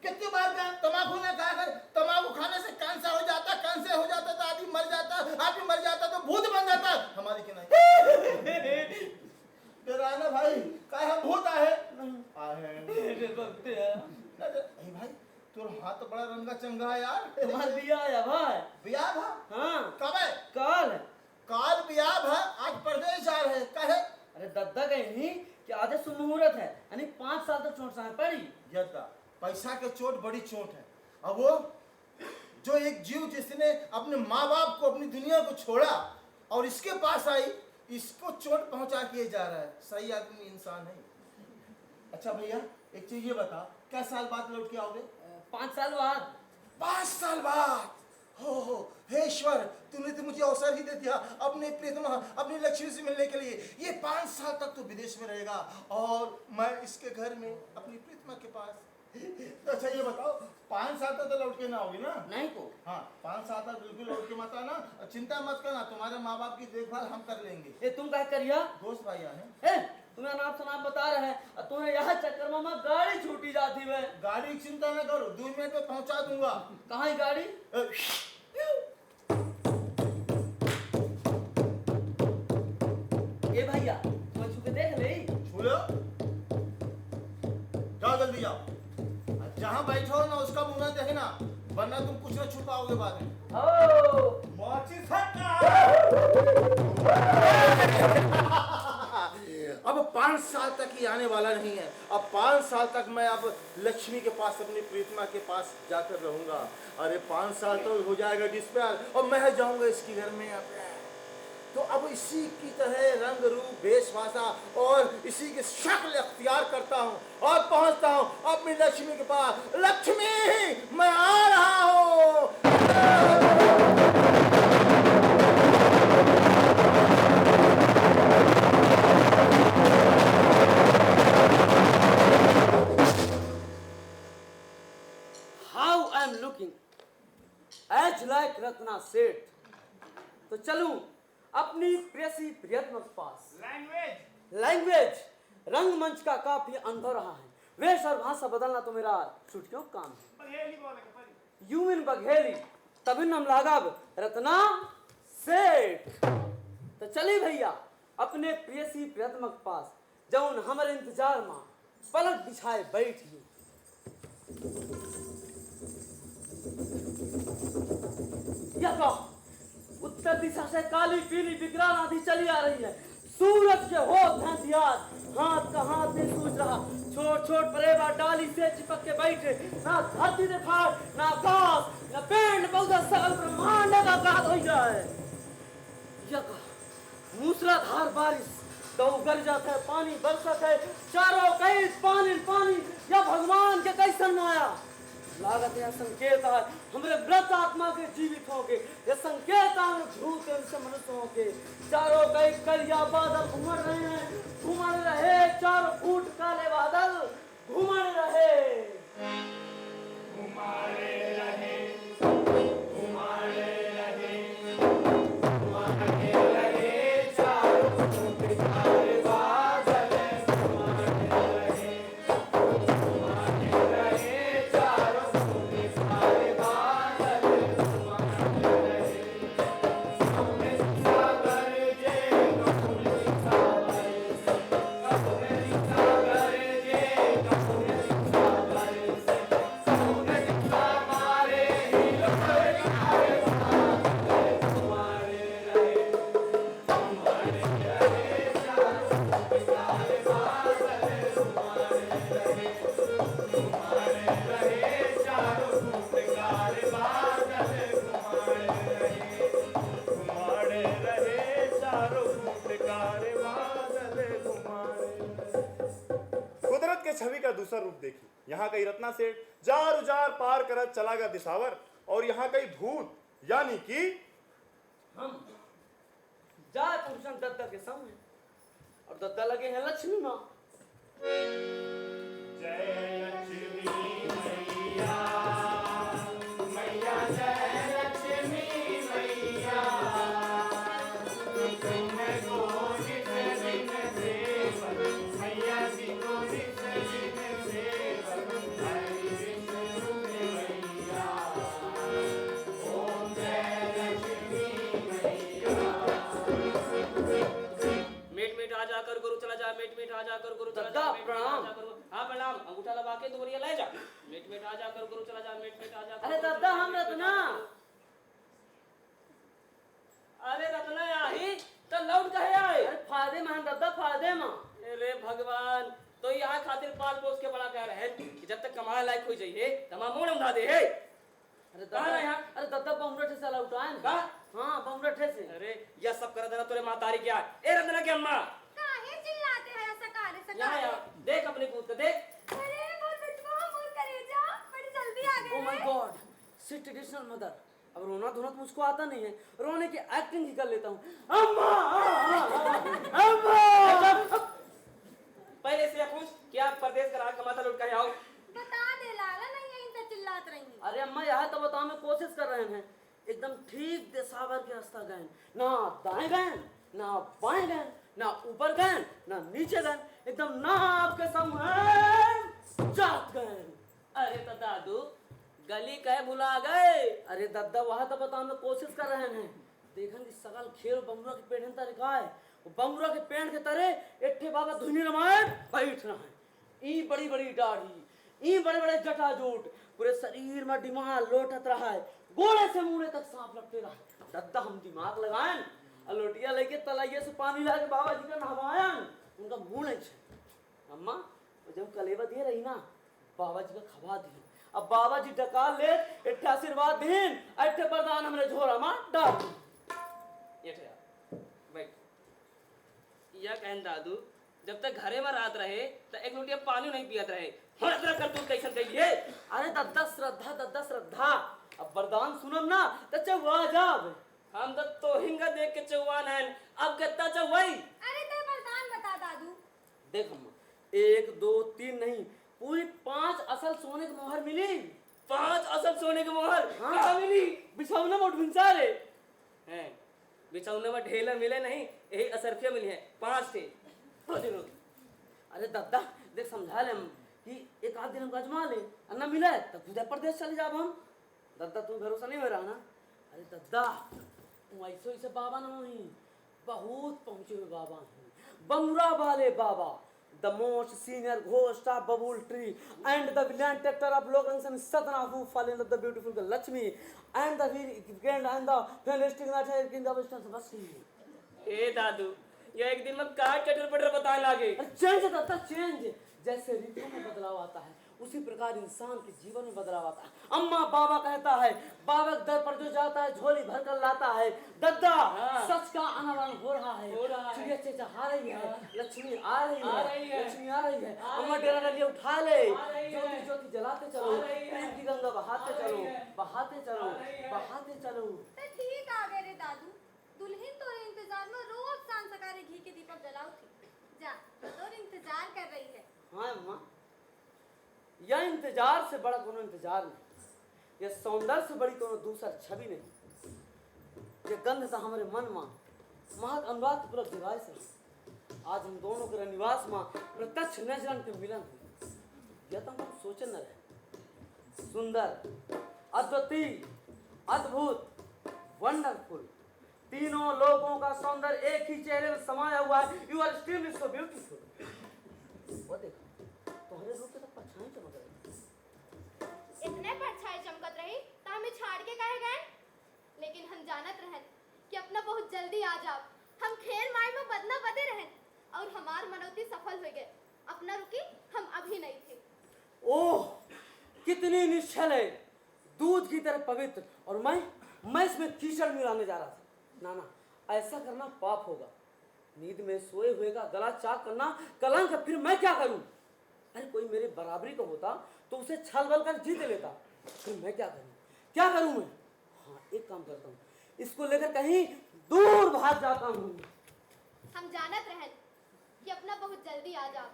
कितनी बार तम्बाकू ने कहा कर तम्बाकू खाने से कैंसर हो जाता, कैंसर हो जाता तो आदमी मर जाता, आदमी मर जाता तो भूत बन जाता हमारी की नहीं। डराना भाई कहे हम भूत आहे भाई। तुर हाथ तो बड़ा रंगा चंगा है यार। तुम्हार बिया है भाई। बियाह भा? हाँ। कब है? कल। काल बियाह भा, आज परदेश जा रहे कहे? अरे दद्दा कहीं नहीं कि आधे सुमुहूर्त है यानी 5 साल तक चोट साथ पड़ी। यद्दा पैसा के चोट बड़ी चोट है। अब वो जो एक जीव जिसने अपने माँ बाप को अपनी दुनिया को छोड़ा और इसके पास आई, इसको चोट पहुंचा के जा रहा है। सही आदमी इंसान है। अच्छा भैया एक चीज ये बता, क्या साल बाद लौट के आओगे? 5 साल बाद। 5 साल बाद? हो हे ईश्वर, तूने तो मुझे अवसर ही दे दिया अपने प्रीतमा अपनी लक्ष्मी से मिलने के लिए। ये 5 साल तक तो विदेश में रहेगा और मैं इसके घर में अपनी प्रीतमा के पास। तो अच्छा ये बताओ 5 साल तक तो लौट के ना आओगे ना? नहीं को। हाँ 5 साल तक बिल्कुल लौट के मत आना। चिंता मत करना, तुम्हारे माँ बाप की देखभाल हम कर लेंगे। ये तुम क्या करिया? दोस्त भाई हैं। ए तुम्हें नाम सुनाम बता रहे हैं और तुम्हें यहाँ चक्कर में मैं गाड़ी छूटी जाती है। गाड़ी की चिंता न करो, 2 मिनट में पहुंचा दूंगा। कहाँ है गाड़ी? ए भैया तुम छू के देख ले। छू लो, जाओ जल्दी जाओ। जहाँ बैठो हो ना उसका मुंह न देखना, वरना तुम कुछ न छुप पाओगे बाद में। माचिस अब 5 साल तक ही आने वाला नहीं है। अब 5 साल तक मैं अब लक्ष्मी के पास अपनी प्रीतमा के पास जाकर रहूंगा। अरे 5 साल तो हो जाएगा डिस्पेयर और मैं जाऊंगा इसके घर में। तो अब इसी की तरह रंग रूप वेशभाषा और इसी की शक्ल अख्तियार करता हूँ और पहुंचता हूँ अपनी लक्ष्मी के पास। लक्ष्मी मैं आ रहा हूँ। How I am looking as like Ratna सेठ। तो चलूं अपनी प्रेसी प्रियतम के पास। लैंग्वेज रंगमंच का काफी अनुभव रहा है। वेश और भाषा बदलना तो मेरा छुट्टियों का काम है। यू मीन बघेली, तभी नाम लागब रत्ना सेठ। तो चली भैया अपने प्रेसी प्रियतम के पास, जौन हमारे इंतजार में पलक बिछाए बैठी। उत्तर दिशा से काली पीली विकराल आंधी चली आ रही है। सूरज के होठ हथियार, हाथ का हाथ नहीं सूझ रहा। छोट छोट परेवा डाली से चिपक के बैठे, ना धरती ने फाड़, ना आकाश, ना पेड़ पौधा, सकल ब्रह्मांड का घात हो जाए। मूसलाधार बारिश तो उगर जाता है, पानी बरसत है, चारों कई पानी पानी, या भगवान के कैसन माया। लागत यह संकेत है हमरे व्रत आत्मा के जीवित होंगे, ये संकेत है भूत से मनुष्य होंगे। चारों कई कलिया बादल घूमड़ रहे हैं, घूमड़ रहे चारों फूट काले बादल घूमड़ रहे, घुमाड़े रहे, घुमाड़े रहे, घुमाड़े रहे, चारों फूट काले बादल घुमाड़े रहे, घुमाड़े रहे, चारों फूट काले बादल घुमाड़े रहे। कौने सागर जे, कौने सागर से, कौने सागर जे, कौने सागर से, कौने हमारे ही लोग आए बादल घुमाड़े रहे, घुमाड़े रहे, चारों फूट काले बादल घुमाड़े रहे, घुमाड़े रहे, चारों फूट काले बादल घुमाड़े रहे, घुमाड़े रहे, चारों फूट काले बादल घुमाड़े रहे। कुदरत के छवि का दूसरा रूप देखिए। यहाँ कई रत्ना सेठ जार उजार पार करत चला गया दिसावर, और यहाँ कई भूत यानी कि हम जाए पुरुषन दद्दा के संग हैं, और दद्दा लगे हैं लक्ष्मी माँ। जय लक्ष्मी मैया, मैया जय लक्ष्मी मैया, तुम्हें को नित दिन सेवन, मैया जी को नित दिन सेवन, हरि विष्णु मैया, ओम जय लक्ष्मी मैया। मीट मीट आ जाकर गुरु चला जा, मीट मीट आ जाकर गुरु चला जा, दद्दा, मीट मीट आ प्रणाम। जाकर गुरु- हाँ प्रणाम, अंगूठा लगा के दुबरिया ले जा। मीट मीट आ जाकर गुरु चला जा, मीट मीट आ जाकर अरे गुरु दद्दा, चला जा, हम मीट मीट रत्ना। आ जाकर- अरे रत्ना आई तो लौट कहे आए। अरे फायदे में हैं दद्दा, फायदे में। अरे भगवान, तो यहाँ खातिर पाल पोस के बड़ा कह रहे हैं कि जब तक कमाए लायक हो जाइए तमाम मुंह उठा दे है। अरे कहाँ दद्दा, है यहाँ? अरे दद्दा बमुरठ से साला उठाए ना। कहाँ? हाँ, बमुरठ से। अरे यह सब कर देना तुरे मातारी क्या है? ए रत्ना की अम्मा काहे चिल्लाते हैं ऐसा काले से यहाँ काले? यहाँ देख अपनी पूत को देख। अरे वो सचमुच मूल करेजा बड़ी जल्दी आ ओ गए माय हैं। गॉड, सी ट्रेडिशनल मदर। अब रोना धोना तो मुझको आता नहीं है, रोने की एक्टिंग ही कर लेता हूँ। अम्मा, अम्मा। पहले से पूछ क्या परदेश का राज कमाता लुट कर आओ। बता दे लाला, नहीं यहीं से चिल्लात रही। अरे अम्मा, यह तो बताने में कोशिश कर रहे हैं। एकदम ठीक दिशावर के रास्ता गए, ना दाएं गए, ना बाएं गए, ना ऊपर गए, ना नीचे गए, एकदम ना आपके सामने जात गए। अरे तो दादू गली कहे भुला गए। अरे दद्दा, वह तो बताने में कोशिश कर रहे हैं। देखन की सगल खेल बमुरा के पेड़ तरीका है, बमुरा के पेड़ के तरह एक बाबा धुनी रामायण बैठ रहा है। ई बड़ी बड़ी दाढ़ी, ई बड़े बड़े जटाजूट, पूरे शरीर में दिमाग लोटत रहा है, गोड़े से मुंह तक सांप लपटे रहा है। दद्दा, हम दिमाग लगाएं और लोटिया लेके तलाइये से पानी लाके बाबा जी का नहवायन, उनका मुंह नहीं छे। अम्मा, जब कलेवा दे रही ना, बाबा जी का खबा दी। अब बाबा जी डका ले, इट्ठे आशीर्वाद दीन, इट्ठे वरदान हमरे झोरा में डाल दी। ये ठहरा बैठ। यह कहन दादू जब तक घरे में रात रहे तो एक लोटिया पानी नहीं पियत रहे। हर तरह कर तू कैसन कहिए। अरे दद्दा श्रद्धा, दद्दा श्रद्धा। अब वरदान सुनम ना तो चौवा जाब। हम तो हिंगा देख के चौवान हैं, अब गत्ता चौवाई। अरे ते वरदान बता दादू। देख अम्मा, 1 2 3 नहीं, पूरी 5 असल सोने की मोहर मिली। 5 असल सोने की मोहर हाँ। कहाँ मिली? बिछौना में ढूंढा रे। हैं बिछौने में ढेला मिले नहीं, यही असरफिया मिली है 5 थे। अरे दद्दा, देख समझा ले हम कि एक आध दिन हमको अजमा ले, और न मिले तो खुद प्रदेश चले जाब हम। दद्दा, तू भरोसा नहीं हो रहा ना? अरे दद्दा, तू ऐसे ऐसे बाबा ना ही, बहुत पहुंचे हुए बाबा हैं, बमुरा वाले बाबा, the most senior ghost of Babul tree and the villain protector of Lokrangs and Sadhana who fall in love with the beautiful girl Lakshmi and the weekend and the fantastic night in the western Basti. ए दादू ये एक दिन में काट चटर पटर बताने लगे। Change Datta, change. जैसे ऋतु में बदलाव आता है उसी प्रकार इंसान के जीवन में बदलाव आता है। अम्मा बाबा कहता है, बाबा के दर पर जो जाता है झोली भर कर लाता है। दद्दा सच का अनावरण हो रहा है। चिड़िया चहचहा रही है, लक्ष्मी आ रही है, लक्ष्मी आ रही है। अम्मा डेरा डलिया उठा ले, ज्योति ज्योति जलाते चलो, प्रेम की गंगा बहाते चलो, बहाते चलो, बहाते चलो। तो ठीक आ गए रे दादू, दुल्हन तोरे इंतजार में रोज सांझ सकारे घी के दीपक जलाऊ थी। जा तोर इंतजार कर रही है। हाँ अम्मा, यह इंतजार से बड़ा कोनो इंतजार नहीं, यह सौंदर्य से बड़ी कोनो दूसर छवि नहीं। यह गंध था हमारे मन मां महक अनुराग पूरा दिवाय से। आज हम दोनों के निवास मां प्रत्यक्ष नजरन के मिलन हुई। यह तो हम सोचे न रहे। सुंदर, अद्वितीय, अद्भुत, वंडरफुल, तीनों लोगों का सौंदर्य एक ही चेहरे में समाया हुआ है। You are extremely so beautiful. वो देखो, तुम्हारे रूप पे तो परछाई चमक रही। इतने परछाई चमकत रही तो हमें छाड़ के कहे गए। लेकिन हम जानत रहन कि अपना बहुत जल्दी आ जाओ। हम खेल माई में बदना बदे रहन और हमार मनौती सफल हो गए। अपना रुकी, हम अभी नहीं थे। ओह, कितनी निश्चल है, दूध की तरह पवित्र। और मैं इसमें कीचड़ मिलाने जा रहा था। ना ना, ऐसा करना पाप होगा। नींद में सोए हुए का गला चाक करना कलंक है। फिर मैं क्या करूं? अरे कोई मेरे बराबरी का होता तो उसे छल बल कर जीत लेता। फिर मैं क्या करूं? क्या करूं मैं? हाँ, एक काम करता हूँ, इसको लेकर कहीं दूर भाग जाता हूँ। हम जानत रहन कि अपना बहुत जल्दी आ जाओ।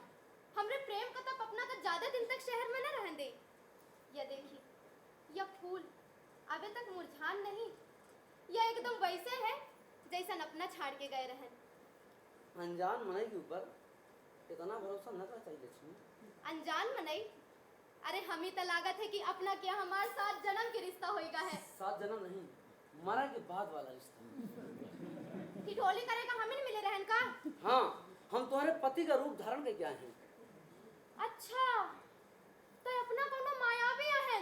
हमरे प्रेम का तब अपना का ज्यादा दिन तक शहर में न रहन दे। यह देखी, यह फूल अभी तक मुरझान नहीं, यह एकदम वैसे है जैसा अपना छाड़ के गए रहन। अनजान मनई के ऊपर इतना भरोसा न करना चाहिए लक्ष्मी। अनजान मनई? अरे हम ही तो लागत है कि अपना क्या हमारे 7 जन्म के रिश्ता होएगा है। 7 जन्म नहीं, मरण के बाद वाला रिश्ता। ठिठोली करेगा हमें मिले रहन का? हाँ, हम तुम्हारे पति का रूप धारण करके आए हैं। अच्छा, तो अपना कोनो मायावी है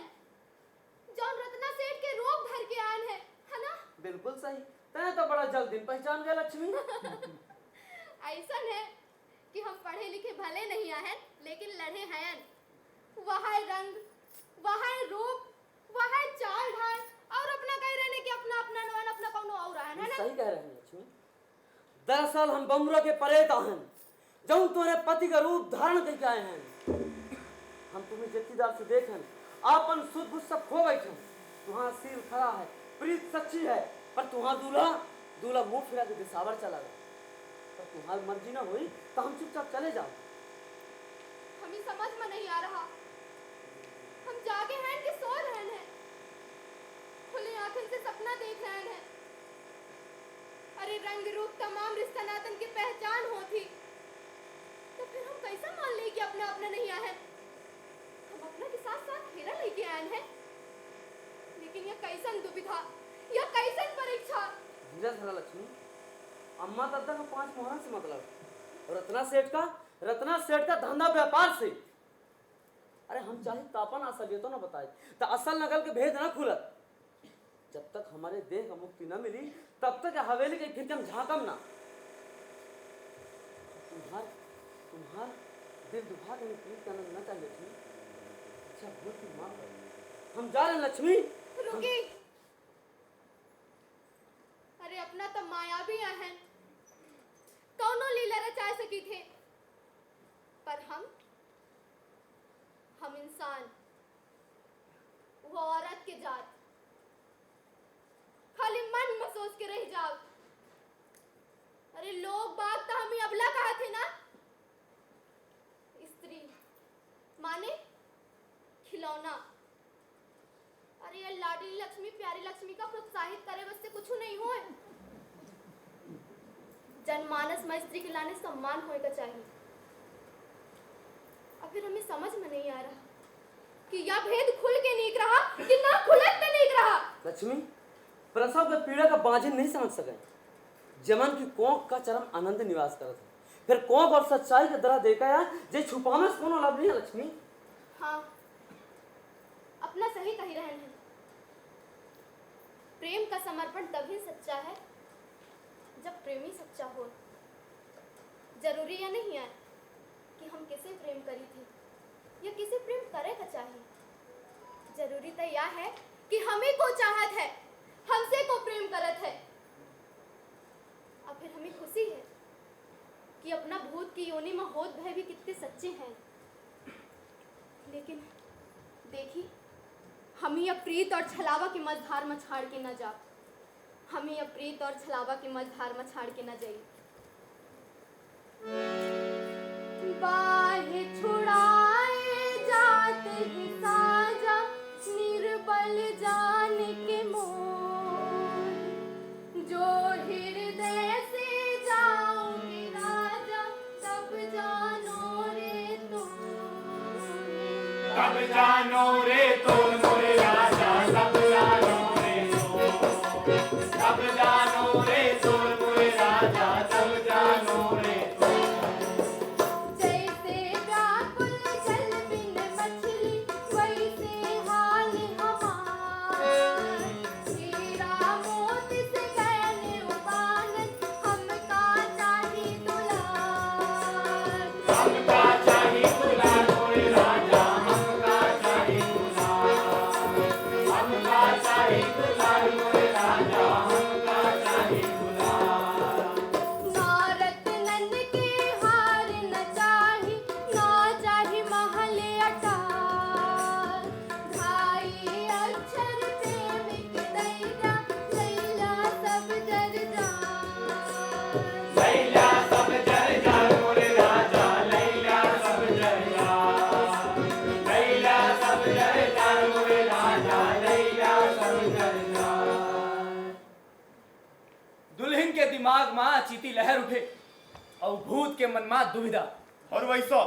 जौन रत्ना सेठ के रूप धर के आन है ना? बिल्कुल सही। तैं तो बड़ा जल्द दिन पहचान गया लक्ष्मी। ऐसा है कि हम पढ़े लिखे भले नहीं आए लेकिन लड़े हैं। वह है रंग, वह है रूप, वह है चाल ढाल और अपना कह रहे हैं कि अपना अपना नवान अपना कोनो और है ना? सही कह रहे हैं लक्ष्मी। दरअसल हम बमरों के परेता हैं जो तुम्हारे पति का रूप धारण करके आए हैं। हम तुम्हें जत्तीदार से देखें, आपन सुध बुध सब खो बैठे। तुम्हारा सिर खड़ा है, प्रीत सच्ची है, पर तुम्हारा दूल्हा मुंह फिरा के दिसावर चला गया। पर तुम्हारी मर्जी ना हुई तो हम चुपचाप चले जाओ। हमें समझ में नहीं आ रहा, हम जागे हैं कि सो रहे हैं? खुली आंखों से सपना देख रहे हैं। अरे रंग रूप तमाम रिश्ता नातन की पहचान होती तो फिर हम कैसा मान ले कि अपना अपना नहीं आए? हम अपना के साथ साथ फेरा लेके आए हैं। लेकिन यह कैसन दुविधा, यह कैसन परीक्षा। धीरज धरा लक्ष्मी। अम्मा दादा का 5 मोहरा से मतलब, और रत्ना सेठ का धंधा व्यापार से। अरे हम चाहे तापन असलियत तो ना बताए तो असल नकल के भेद ना खुलत। जब तक हमारे देह का मुक्ति न मिली तब तक हवेली के खिड़की झांकम ना। तुम्हार दिल दुखा के प्लीज करना न चाहिए लक्ष्मी। अच्छा भूल की माफ कर, हम जा रहे हैं लक्ष्मी। रुकी। अरे अपना तो मायावी है, कौनो लीला रचा सकी थे, पर हम इंसान, वो औरत के जात, खाली मन में सोच के रह जाओ। अरे लोग बात तो हमें अबला कहा थे ना। स्त्री माने खिलौना। अरे ये लाडली लक्ष्मी प्यारी लक्ष्मी का प्रोत्साहित करे बस से कुछ नहीं होए। जनमानस में स्त्री के लाने सम्मान होएगा चाहिए। अब फिर हमें समझ में नहीं आ रहा कि यह भेद खुल के नीक रहा कि ना खुलत तो नीक रहा। लक्ष्मी, प्रसव के पीड़ा का बांझिन नहीं समझ सके। जमन की कोंक का चरम आनंद निवास करत है। फिर कोंक और सच्चाई के दरा देखा या जे छुपावे से कोनो लाभ नहीं है लक्ष्मी। हाँ, अपना सही कही रहे हैं। प्रेम का समर्पण तभी सच्चा है जब प्रेमी सच्चा हो। जरूरी या नहीं है कि हम किसे प्रेम करी थी, या किसी प्रेम करे का चाहिए। जरूरी तो यह है कि हमें को चाहत है, हमसे को प्रेम करत है। अब फिर हमें खुशी है कि अपना भूत की योनि में होत भय भी कितने सच्चे हैं। लेकिन देखी, हम ही प्रीत और छलावा की मझधार में छाड़ के न जा, हम ही प्रीत और छलावा की मझधार में छाड़ के न जाई। बाहे छुड़ाए जात ही साजा, निर्बल जान के मोर, जो हृदय से जाओगे राजा, तब जानो रे तो, तब जानो रे तो मोरे राजा, तब जानो रे तो, तब जानो रे तो मोरे राजा, तब जानो रे तो। जैसे व्याकुल जल बिन मछली, वैसे हाल हमार। हीरा मोती से गहने उबानत, हमका चाही दुलार। हमका चाही दुलार मोरे राजा, हमका चाही दुलार, हमका चाही दुलार मोरे राजा, हमका चाही दुलार। नारद नंद के हार न चाही, ना चाही महल अटार। ढाई अक्षर प्रेमिक दैया, लैला सब जर जान। लैला सब जर जान मोरे राजा, लैला सब जर जान, लैला सब जर जान मोरे राजा, लैला सब जर जान। दुल्हन के दिमाग में चीती लहर उठे और भूत के मन में दुविधा। और वैसा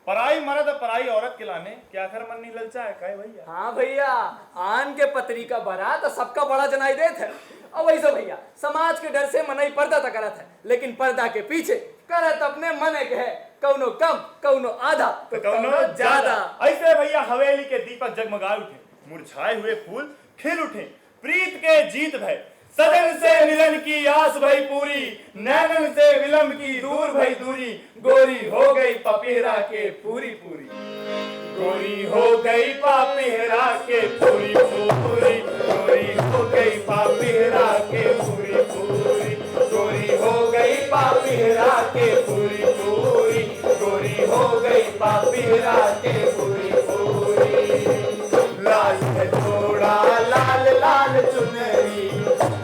पराई मर्द पराई औरत के लाने क्या कर मन नहीं ललचा है काहे भैया। हाँ भैया, आन के पत्री का बरा तो सबका बड़ा जनाई देत है। और वैसे भैया, समाज के डर से मनई पर्दा तक करत है, लेकिन पर्दा के पीछे करत अपने मने के है, कौनो कम कौनो आधा तो कौनो ज्यादा। ऐसे भैया हवेली के दीपक जगमगा उठे, मुरझाए हुए फूल खिल उठे, प्रीत के जीत भय, सजन से मिलन की आस भई पूरी, नैनन से विलंब की दूर भई दूरी, गोरी हो गई पपीहरा के पूरी पूरी, गोरी हो गई पापीहरा के पूरी पूरी, गोरी हो गई पापीहरा के पूरी पूरी, गोरी हो गई पापीहरा के पूरी पूरी, गोरी हो गई पापीहरा के पूरी पूरी। लाल है जोड़ा लाल लाल चुनरी,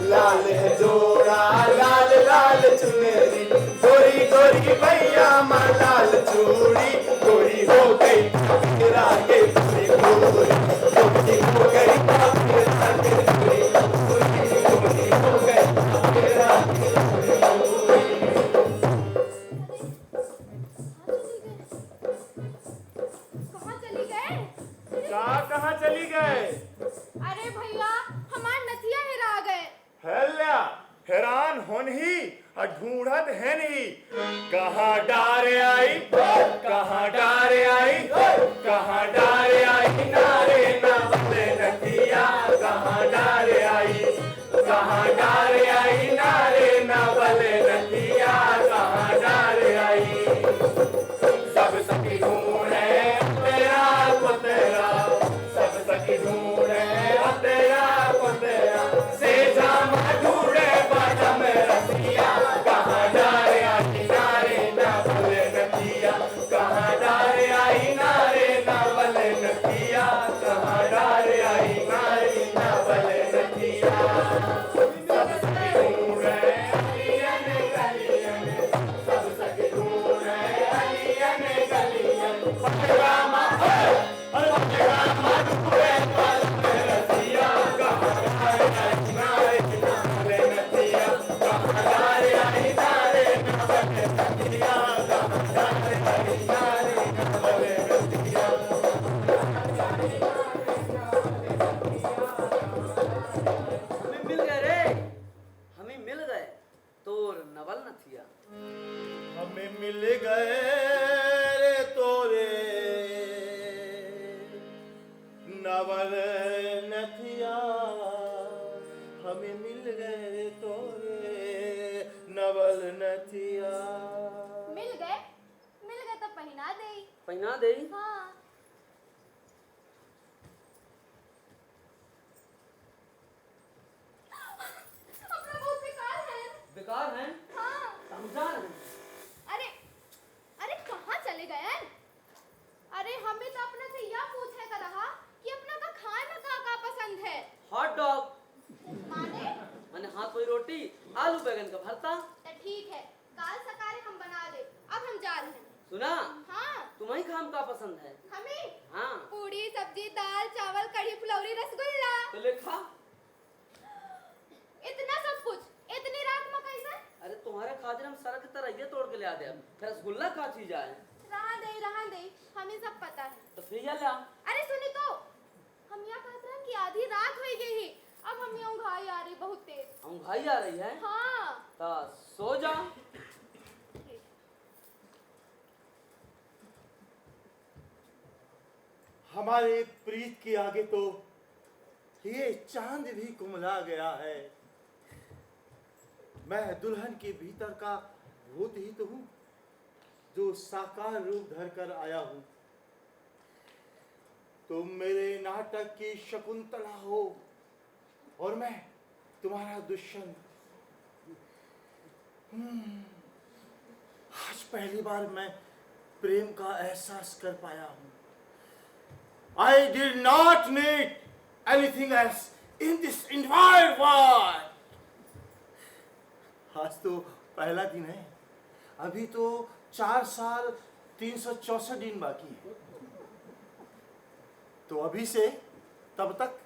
लाल है जोड़ा लाल लाल चुनरी, गोरी गोरी भैया माँ लाल चूड़ी, गोरी हो गई पापीहरा के पूरी पूरी, गोरी हो गई पापीहरा के पूरी पूरी, गोरी हो गई पापीहरा के पूरी पूरी। कहाँ चली गए? कहाँ चली गए? अरे भैया, हमार नथिया हेरा गए। हल्ला हैरान होन ही और ढूंढत है नहीं, कहाँ डारे आई, कहाँ डारे आई, कहाँ डारे आई, नारे ना बदले नदिया, कहाँ डारे आई, कहाँ डारे आई, नारे ना बदले नदिया, कहाँ डारे आई। सब सखी ढूंढे तेरा को तेरा, सब सखी ढूंढे तेरा को तेरा, से जामा ढूंढे बाजा में रसिया, कहाँ डारे आई नारे ना बले नदिया, कहाँ डारे आई नारे ना बले नदिया, कहाँ डारे आई नारे ना बले नदिया। सब सखी ढूंढे अलियन गलियन, सब सखी ढूंढे अलियन गलियन, पटरामा अरे पटरामा ढूंढे बाजा में रसिया, कहाँ डारे आई नारे ना बले नदिया, कहाँ डारे आई नारे ना बले नदिया, कहाँ डारे आई नारे ना बले नदिया। हमें मिल गए रे, हमें मिल गए तोर नवल नथिया। हमें मिल गए रे तोरे नवल नथिया, हमें मिल गए रे तोरे नवल नथिया। मिल गए तो पहना दे। पहिना दे। हाँ, आलू बैगन का भरता। तो ठीक है, काल सकारे हम बना दे। अब हम जा रहे हैं। सुना, हाँ, तुम्हें खाम का पसंद है? हमें हाँ, पूरी सब्जी दाल चावल कढ़ी फुलौरी रसगुल्ला तो ले खा। इतना सब कुछ इतनी रात में कैसे? अरे तुम्हारे खातिर हम सड़क तरह ये तोड़ के ले आते हैं, फिर रसगुल्ला का चीज आए। रहा दे हमें सब पता है। तो फिर ये ला। अरे सुनी तो, हम यहाँ कहते हैं कि आधी रात हो गई है। अब हम यहाँ घाई आ रही बहुत तेज। अंघाई आ रही है? हाँ, तो सो जा। हमारे प्रीत के आगे तो ये चांद भी कुमला गया है। मैं दुल्हन के भीतर का भूत ही तो हूँ, जो साकार रूप धर कर आया हूँ। तुम मेरे नाटक की शकुंतला हो और मैं तुम्हारा दुष्यंत। आज पहली बार मैं प्रेम का एहसास कर पाया हूँ। I did not need anything else in this entire world. आज तो पहला दिन है। अभी तो 4 साल 364 दिन बाकी है। तो अभी से तब तक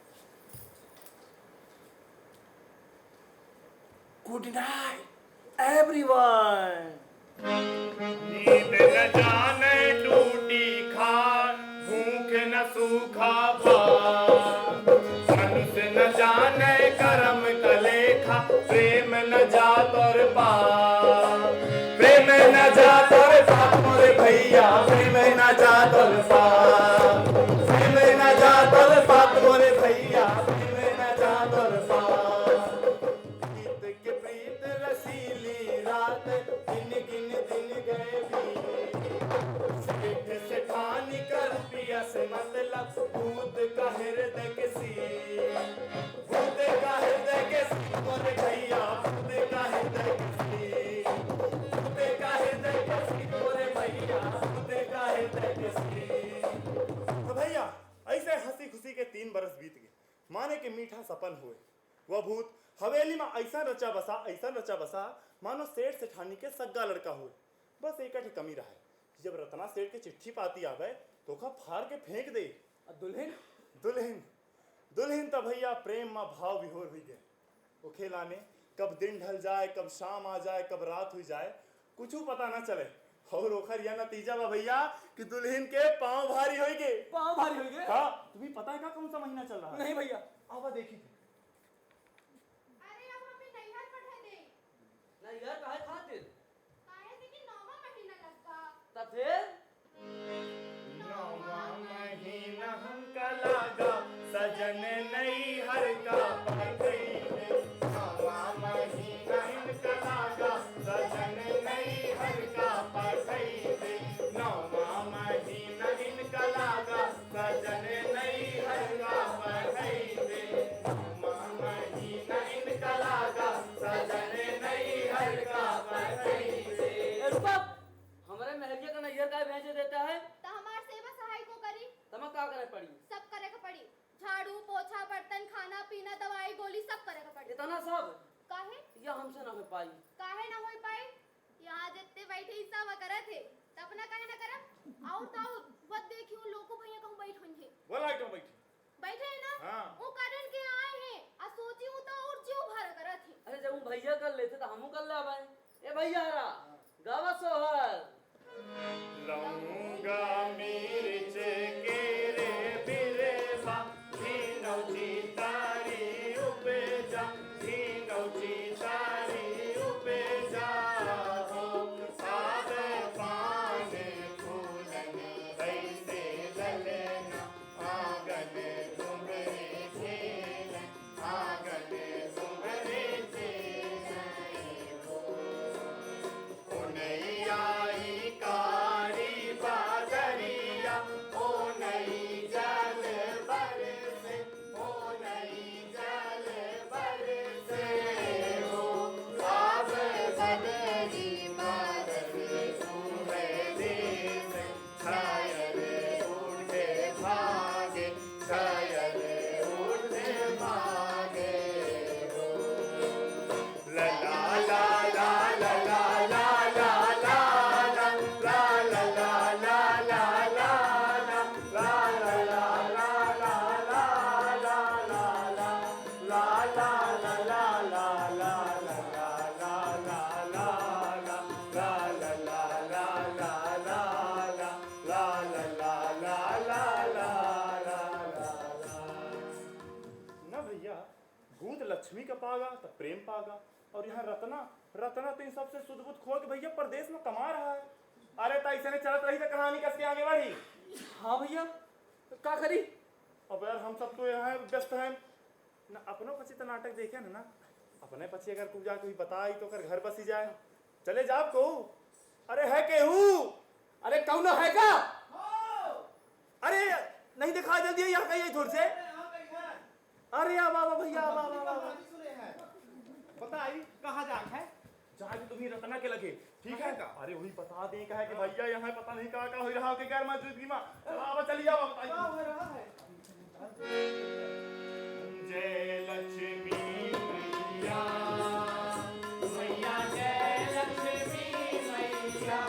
गुड नाइट एवरीवन। नींद न जाने टूटी खाट, भूख न सूखा भात, धनुष न जाने करम कलेखा, प्रेम न जात और पात, प्रेम न जात और पात मोरे भैया, प्रेम न जात और पात, प्रेम न जात और पात मोरे भैया, प्रेम न जात और पात। प्रीत के प्रीत रसीली रात, गिन गिन दिन गए भी, से ठानी कर पिया से मतलब, भूत का हृदय किसी, भूत का हृदय किसी मोरे भैया, भूत का हृदय किसी, भूत का हृदय किसी मोरे भैया, भूत का हृदय किसी। तो भैया ऐसे हंसी खुशी के 3 बरस बीत गए। माने के मीठा सपन हुए। वह भूत हवेली में ऐसा रचा बसा मानो सेठ सेठानी के सग्गा लड़का हुए। बस एक ही कमी रहा है, जब रत्ना सेठ के चिट्ठी पाती आवे तो का फाड़ के फेंक दे। और दुल्हन दुल्हन दुल्हन तब भैया प्रेम में भाव विभोर हुई गए। वो खेलाने कब दिन ढल जाए, कब शाम आ जाए, कब रात हुई जाए, कुछ पता ना चले। और ओखर यह नतीजा बा भैया कि दुल्हन के पांव भारी हो गए। पाँव भारी हो गए? हाँ, तुम्हें पता है का कौन सा महीना चल रहा है? नहीं भैया। आवा देखी थी। अरे अब हमें नैहर पठा दे। नहीं यार, काहे खातिर? काहे से कि 9वां महीना लगा। तब फिर नौवा महीना हमका लागा, सजन नई हर का पड़ गई है। नौवा महीना हमका लागा, सजन नई हर का पड़ गई है। नौवा महीना हमका लागा, सजन नई हर का पड़ गई है। नौवा महीना हमका लागा, सजन नई हर का पड़ गई है। ए, रुको। हमारे महलिया का नैयर का भेजे देता है, तो हमार सेवा सहाय को करी, तमा का करे पड़ी? सब करे का पड़ी। झाड़ू पोछा बर्तन खाना पीना दवाई गोली सब करे का पड़ी। इतना सब काहे या हमसे ना हो पाई। काहे ना होई पाए? यहाँ जितने बैठे ही सब करे थे, तब अपना काहे ना करब? और ताऊ वत देखियो लोगो भैया कहूं बैठ होंगे। बोला क्यों बैठी? बैठे हैं ना? हाँ। वो कारण के आए हैं। आ सोची हूं तो और जीव भर करत थी। अरे जब हम भैया कर लेते तो हमू कर ले आवे। ए भैया रा गावा सोहर लौंगा मिर्च के रे बिरवा, धीनौ तारी उपजा, धीनौ तारी उपजा हो। आवे पान फूलन कैसे ललना, आंगन तुम्हारे खेलन, आंगन तुम्हारे खेलन हो। उनैयाई कारी बादरिया, ओ नई जल बरसे, ओ भूत लक्ष्मी का पागा तो प्रेम पागा, और यहाँ रत्ना रत्ना तो इन सबसे सुध बुध खो के भैया परदेश में कमा रहा है। अरे तो ऐसे नहीं चलत रही तो कहानी कसके आगे बढ़ी। हाँ भैया, का करी? अब यार हम सब तो यहाँ व्यस्त हैं ना, अपनों पची तो नाटक देखे ना, अपने पची अगर कुछ कोई बताई तो कर घर बसी जाए, चले जाओ को। अरे है केहू? अरे कौन है का? अरे नहीं दिखा जल्दी यहाँ कहीं थोड़ी से। अरे आ बाबा भैया आ बाबा बताई कहाँ जाके है? जहाँ भी तुम्हें रत्ना के लगे ठीक है का? अरे वही बता दें का है कि भैया यहाँ पता नहीं कहाँ का हो रहा के गैर मौजूदगी में। अब चली जाओ बताइए। क्या हो रहा है? जय लक्ष्मी मैया, मैया जय लक्ष्मी मैया,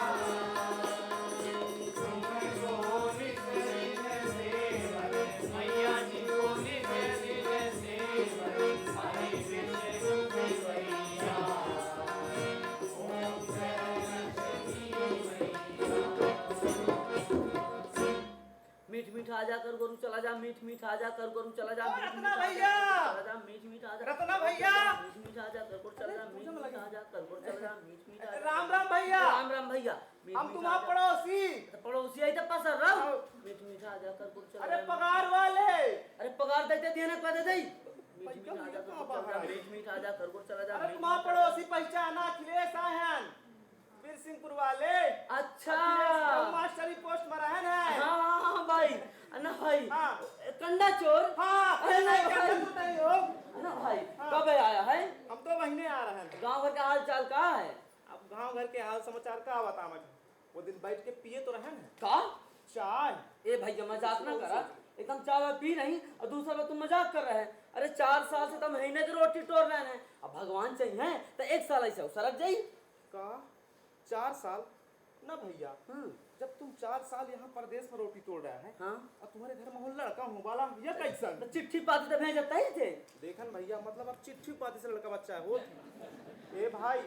मैया जी को नित नित सेवन, हरि विष्णु मैया, ओम जय लक्ष्मी मैया। मीठ मीठ आजा कर गोरू चला जा, मीठ मीठ आजा कर गोरू चला जा, मीठ रत्ना मीठ भैया! चला जा, मीठ मीठ आजा रत्ना भैया! मीठ मीठ आजा कर गोरू चला जा, मीठ मीठ आजा कर गोरू चला जा, मीठ मीठ आजा। राम राम भैया! राम राम भैया। मीठ हम मीठ तुम्हारा आजा। पड़ोसी। तो पड़ोसी आई तो पसर रहो। मीठ मीठ आजा कर गोरू चला अरे जा। पगार वाले। अरे पगार देते देने को दे दई। मीठ मीठ भैया, आजा कहाँ कर गोरू चला जा, बाहर आई? मीठ मीठ आजा कर गोरू चला जा। अरे मीठ तुम्हारा मीठ पड़ोसी पहचाना, अखिलेश आयन, वीर सिंहपुर वाले। अच्छा। अखिलेश मास्टरी पोस्ट में रहन है। हाँ भाई, अन्ना भाई। हाँ। कंडा चोर। हाँ, अरे नहीं भाई। नहीं हो। अन्ना भाई, हाँ। कब आया है? हम तो महीने आ रहे हैं। गांव भर का हाल चाल का है? अब गांव घर के हाल समाचार का बता मैं। वो दिन बैठ के पिए तो रहे हैं का? चाय। ए भैया मजाक ना करा, एकदम चाय पी नहीं और दूसरा बार तुम मजाक कर रहे हैं। अरे 4 साल से तो महीने की रोटी टोर रहे हैं, अब भगवान चाहिए तो 1 साल ऐसा सरक जाई। का 4 साल ना भैया, जब तुम 4 साल यहाँ परदेश में रोटी तोड़ रहा है हाँ। और तुम्हारे घर में लड़का हो वाला ये कैसन? तो चिट्ठी पाती तो भेजता ही थे। देखन भैया, मतलब अब चिट्ठी पाती से लड़का बच्चा है हो। ए भाई,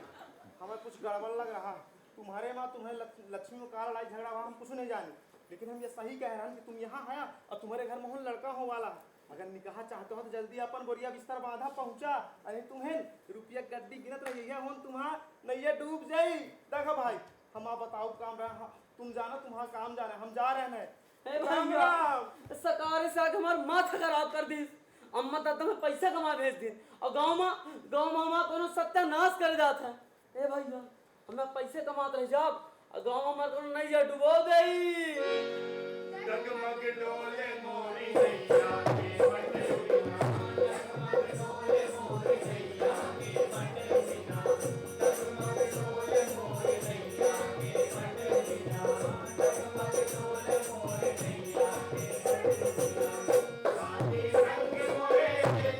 हमें कुछ गड़बड़ लग रहा है। तुम्हारे माँ तुम्हें लक्ष्मी में का लड़ाई झगड़ा हुआ हम कुछ नहीं जाने, लेकिन हम ये सही कह रहे हैं कि तुम यहाँ आया और तुम्हारे घर में लड़का हो वाला। अगर निकाह चाहते हो तो जल्दी अपन बोरिया बिस्तर बांधा पहुंचा, अरे तुम्हें रुपया गड्डी गिनत रही है हो, तुम्हारा नैया डूब जाई। देखो भाई, हम आप बताओ काम रहा, तुम जाना तुम्हारा काम जाना, हम जा रहे हैं। ए भैया, सकार से आके हमार माथा खराब कर दी। अम्मा दादा में पैसा कमा भेज दी और गांव में हमारा कोनो सत्यानाश कर जाता है। ए भैया, हमें पैसे कमाते रह जाब और गांव में हमारा कोनो नैया डुबो गई। जगमग डोले मोरी नैया के बटुरिया, जगमग डोले मोरी नैया के बटुरिया, जगमग डोले मोरी नैया के बटुरिया, जगमग डोले मोरी नैया के बटुरिया। साथी संग मोरे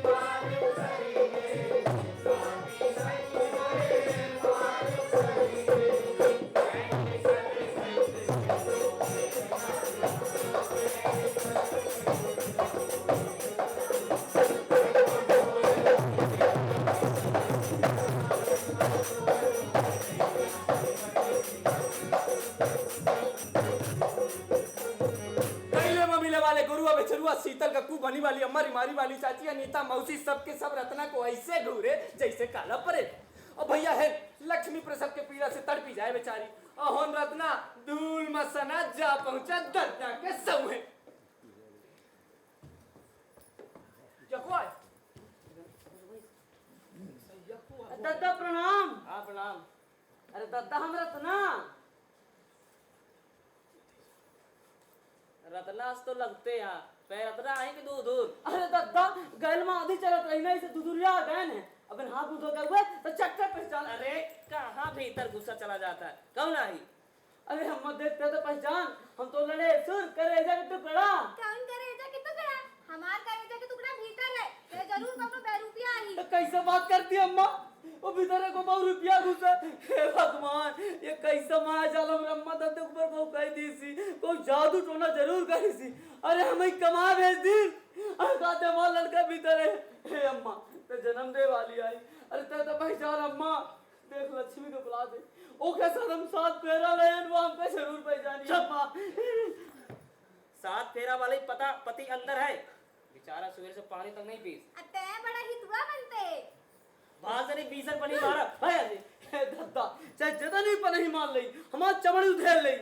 पार उतरिए, साथी संग मोरे पार उतरिए, शीतल कक्कू बनी वाली अम्मा रिमारी वाली चाची अनीता मौसी सबके सब रत्ना को ऐसे घूरे जैसे काला परे। और भैया है लक्ष्मी प्रसव के पीड़ा से तड़पी जाए बेचारी। अहोन रत्ना धूल मसना जा पहुंचा दद्दा के सौहे। दद्दा प्रणाम। हाँ प्रणाम। अरे दद्दा हम रत्ना रत्नास तो लगते यहाँ पे रत्ना आई कि दूर दूर। अरे दद्दा गैल में आधी चलत रही ना, इसे दुदुरिया गए हैं। अपन हाथ मुंह धो के हुए तो चक्कर पहचान। अरे कहाँ भीतर गुस्सा चला जाता है, कब नहीं? अरे हम मत देखते तो पहचान, हम तो लड़े सुर करेजा के टुकड़ा। कौन करेजा के टुकड़ा? हमार करेजा के टुकड़ा भीतर है, ये जरूर कौनो बेरुपिया आई। तो कैसे बात करती अम्मा, वो भीतर को बहुत रुपया घुसा। हे भगवान, ये कैसा माया जालम अम्मा दद्दे ऊपर को कह दी सी, कोई जादू टोना जरूर करी सी। अरे हमें कमा भेज दी, कहते हमारा लड़का भीतर है। हे अम्मा तो जन्म दे वाली आई। अरे तो पहचान अम्मा, देख लक्ष्मी को बुला दे, ओके सदम 7 फेरा लेन वो हमको जरूर पहचानी अम्मा। 7 फेरा वाले पता पति अंदर है, बेचारा सुबह से पानी तक नहीं पी। अते बड़ा ही दुआ बन बाहर से नहीं बीसर पनी मारा भाई अजी हे दद्दा चाहे जतनी पर नहीं मान लई हमार चमड़ी उधेर लई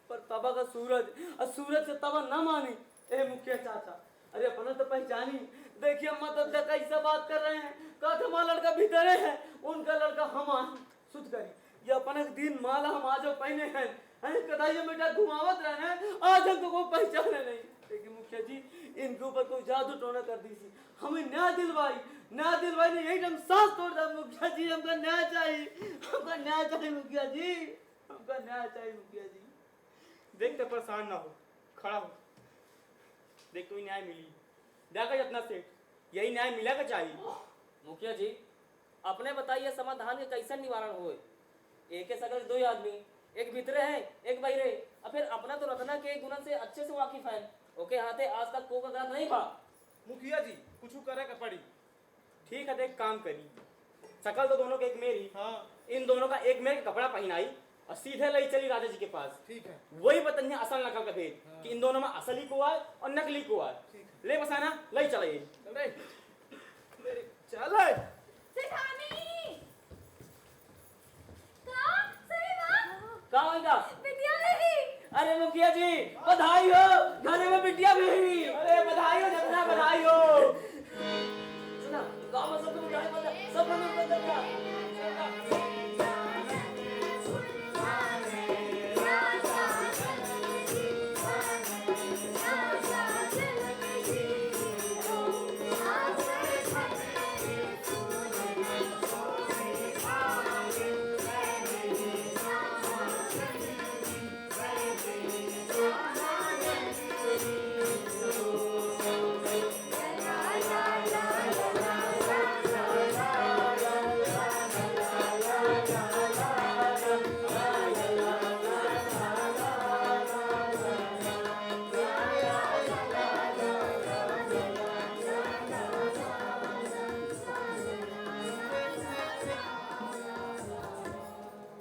पर तबा का सूरज और सूरज से तबा ना मानी। ए मुखिया चाचा अरे अपना तो पहचानी देखिए अम्मा दद्दा कैसा बात कर रहे हैं कहा हमारा लड़का भीतर है उनका लड़का हमार सुध करी ये अपने दिन माला हम आज पहने हैं कदाई बेटा घुमावत रहे हैं आज हमको कोई पहचाने नहीं। लेकिन मुखिया जी इनके ऊपर कोई जादू टोना कर दी थी हमें न्याय दिलवाई ने यही हम सांस तोड़ दिया। मुखिया जी हमको न्याय चाहिए मुखिया जी हमको न्याय चाहिए मुखिया जी। देख तो परेशान ना हो खड़ा हो देख कोई न्याय मिली देखा जितना सेठ यही न्याय मिला का चाहिए। मुखिया जी अपने बताइए समाधान के कैसे निवारण हुए। एक है सगल दो ही आदमी एक भीतरे है एक बहरे और फिर अपना तो रत्ना के गुणन से अच्छे से वाकिफ है ओके हाथे आज तक को का नहीं पा। मुखिया जी कुछ करे का पड़ी ठीक है देख काम करी शकल तो दोनों के एक मेरी हाँ इन दोनों का एक मेरे कपड़ा पहनाई और सीधे ले चली राजा जी के पास। ठीक है वही बताइए असल नकल का भेद कि इन दोनों में असली को आए और नकली को आए। ले बसाना ले चले चले सेठानी का सही बात क्या होगा बिटिया नहीं अरे मुखिया जी बधाई हो घर में बिटिया भी हुई। अरे बधाई हो जतना बधाई हो सुना गांव में सब लोग सब लोग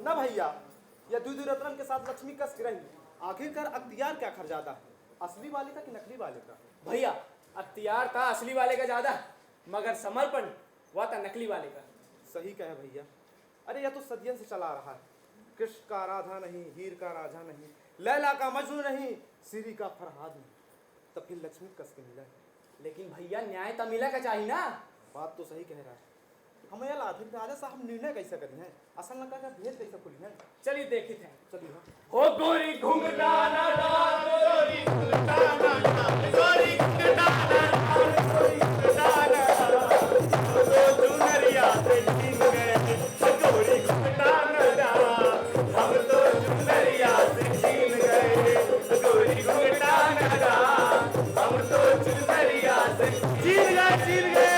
ना भैया यह दूध रत्न के साथ लक्ष्मी कस रही आखिरकार अख्तियार क्या खर्जादा है असली वाले का कि नकली वाले का। भैया अख्तियार था असली वाले का ज्यादा मगर समर्पण हुआ था नकली वाले का। सही कहे भैया अरे यह तो सदियों से चला रहा है कृष्ण का राधा नहीं हीर का राजा नहीं लैला का मजनू नहीं श्री का फरहाद नहीं तब फिर लक्ष्मी कस के मिला। लेकिन भैया न्याय तो मिला का चाहिए ना। बात तो सही कह रहा है हमें यह आखिर राजा साहब निर्णय कैसे करी है असल नका का भेद कैसे खुली है। चलिए देखते हैं चलिए हो गोरी घुंघटा ना डाल गोरी घुंघटा ना डाल गोरी घुंघटा ना डाल गोरी घुंघटा ना डाल तो चुनरिया से छीन गए गोरी घुंघटा ना डाल हम तो चुनरिया से छीन गए गोरी घुंघटा ना डाल हम तो चुनरिया से छीन गए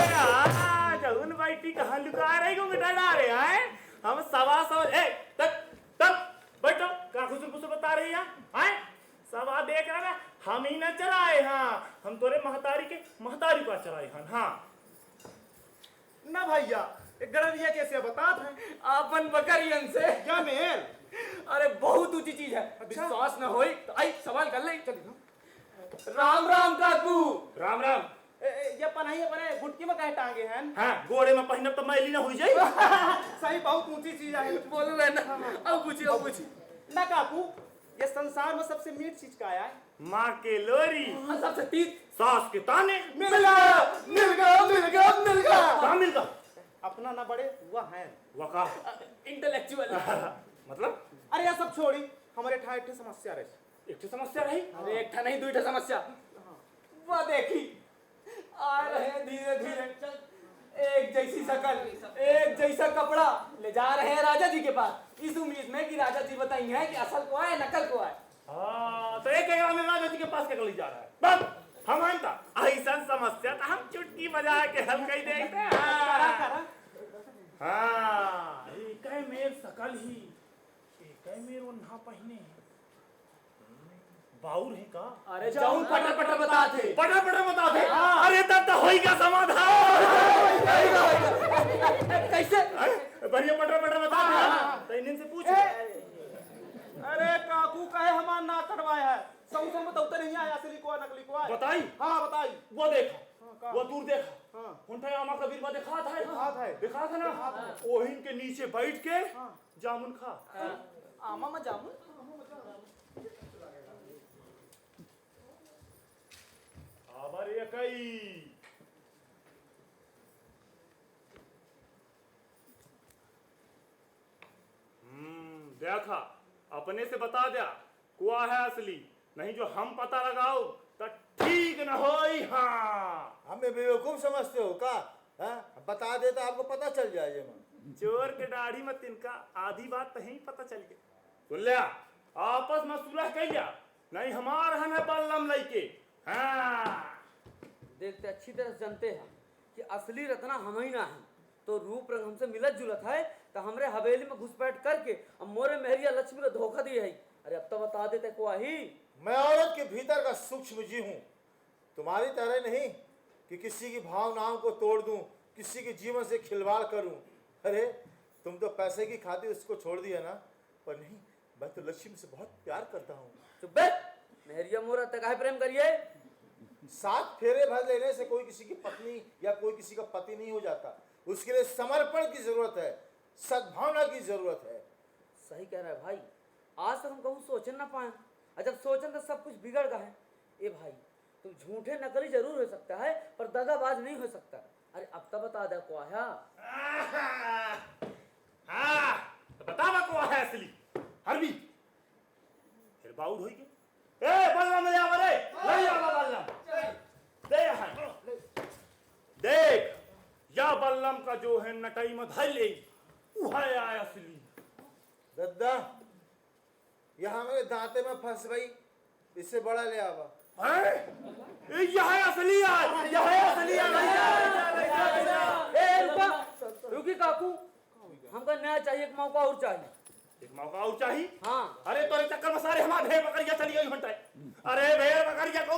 जौन बैठी कहाँ लुका रही घुंघटा डाले हैं हम सवा तक तक बैठो क्या खुश खुश बता रही है सवा देख रहा ना हम ही न चलाए हाँ हम तोरे महतारी को चलाए हाँ ना भैया गणरिया कैसे बतात हैं अपन बकरियन से क्या मेल अरे बहुत ऊंची चीज है विश्वास न होई तो आई सवाल कर ले राम राम काकू राम राम ये पनाही पने गुटकी में कहे टांगे हैं हाँ गोड़े में पहनब तो मैली ना हुई जाई सही बहुत ऊंची चीज है बोल रहे ना अब पूछी ना काकू ये संसार में सबसे मीठ चीज का है माँ के लोरी सबसे तीत सास के ताने मिल गया कहाँ मिल गया अपना ना बड़े वह है वका इंटेलेक्चुअल मतलब अरे यह सब छोड़ी हमारे ठाए ठे समस्या रही एक समस्या रही अरे एक नहीं दुई समस्या वह देखी आ रहे धीरे धीरे एक जैसी शकल एक जैसा कपड़ा ले जा रहे हैं राजा जी के पास इस उम्मीद में कि राजा जी बताई हैं कि असल को है नकल को है। तो एक में राजा जी के पास के जा रहा है बस हम अंता ऐसा समस्या तो हम चुटकी बजा के हल कर देते हाँ एक है मेर सकल ही एक है मेर वन्हा पहने बाउर है का अरे जाऊं पटर पटर बता थे अरे तब तो होई का समाधान कैसे बढ़िया पटर बता दे तो इन्हीं से पूछ अरे काकू कहे हमार ना करवाया है समझ में तो नहीं आया असली को नकली को बताई हाँ बताई वो देखा वो दूर देखा हुंठे आमा कबीर बा देखा था देखा था ना ओहिन के नीचे बैठ के जामुन खा आमा में जामुन आबर एकई देखा अपने से बता दिया कुआ है असली, नहीं जो हम पता लगाओ तो ठीक न होई। हाँ हमें बेवकूफ समझते हो का? हाँ बता दे तो आपको पता चल जाए। चोर के दाढ़ी में तिनका आधी बात तो ही पता चल गई। सुन लिया आपस में सुलह कर लिया, नहीं हमार हन है बल्लम लइके। हाँ देखते अच्छी तरह जानते हैं कि असली रत्ना हम ही ना है, तो रूप रंग हमसे मिलत जुलत है तो हमरे हवेली में घुसपैठ करके अब मोरे मेहरिया लक्ष्मी को धोखा दिए है। अरे अब तो बता देते को ही मैं औरत के भीतर का सूक्ष्म जीव हूँ, तुम्हारी तरह नहीं कि किसी की भावनाओं को तोड़ दूं, किसी के जीवन से खिलवाड़ करूं। अरे तुम तो पैसे की खातिर उसको छोड़ दिया ना, पर नहीं, मैं तो लक्ष्मी से बहुत प्यार करता हूँ। चुप बैठ, मेहरिया मोरा तक है प्रेम करिए। 7 फेरे भर लेने से कोई किसी की पत्नी या कोई किसी का पति नहीं हो जाता। उसके लिए समर्पण की जरूरत है, सद्भावना की जरूरत है। सही कह रहा है भाई, आज तक हम कहूँ सोचन ना पाए, और जब सोचन तो सब कुछ बिगड़ गया है। ए भाई तुम झूठे नकली जरूर हो सकता है पर दगाबाज नहीं हो सकता। अरे अब तो बता दे को है। हाँ तो बतावा को है असली हरबी फिर बाउर होई के। ए बल्लम ले आवा रे, ले आवा बल्लम दे यहाँ देख या बल्लम का जो है नटई में धर ले वो है असली। दद्दा यहाँ मेरे दांते में फंस गई, इससे बड़ा ले आवा। यह है असली यार, यह है असली रुकी काकू, हमको नया चाहिए, एक मौका और चाहिए। एक मौका और चाहिए? हाँ। अरे तोरे चक्कर में सारे हमारे भेड़ बकरिया चली गई घंटा। अरे भेड़ बकरिया को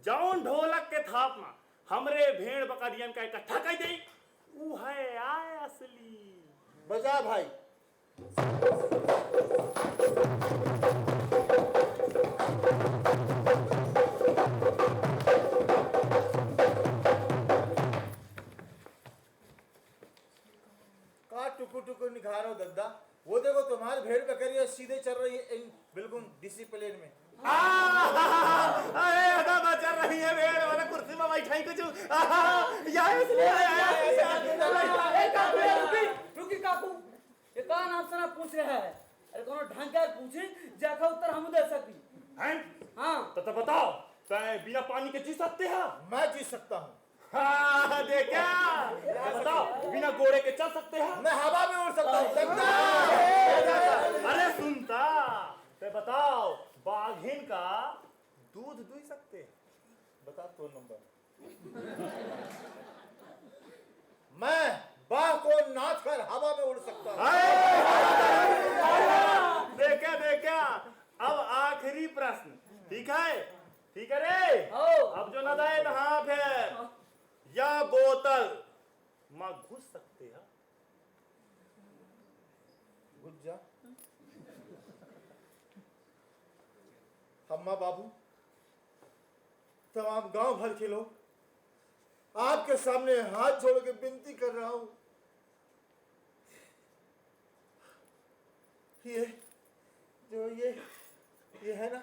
जौन ढोलक के थाप में हमरे भेड़ बकरियन का इकट्ठा कर दे वो है आय असली। बजा भाई। का टुकु टुकु निखारो दद्दा, वो देखो तुम्हारी भेड़ बकरियां सीधे चल रही है बिल्कुल डिसिप्लिन में। अरे अदा चल रही है भेड़ वाला कुर्सी में बैठाई कुछ रुकी काकू, ये का नाम से ना पूछ रहा है। अरे कोनो ढंग का पूछे जाका उत्तर हम दे सकी। हाँ तो बताओ तय बिना पानी के जी सकते हैं? मैं जी सकता हूँ। हाँ देखा, बताओ बिना घोड़े के चल सकते हैं? मैं हवा में उड़ सकता हूँ। अरे सुनता ते बताओ बाघिन का दूध दुही सकते हैं? बता तो नंबर। मैं बाघ को नाच कर हवा में उड़ सकता हूँ। देखा देखा, अब आखिरी प्रश्न, ठीक है? ठीक है रे, अब जो न दाए हाँ फिर या बोतल मां घुस सकते हैं? घुस जा। अम्मा बाबू तमाम गांव भर के लोग आपके सामने हाथ जोड़ के विनती कर रहा हूं, ये जो ये है ना,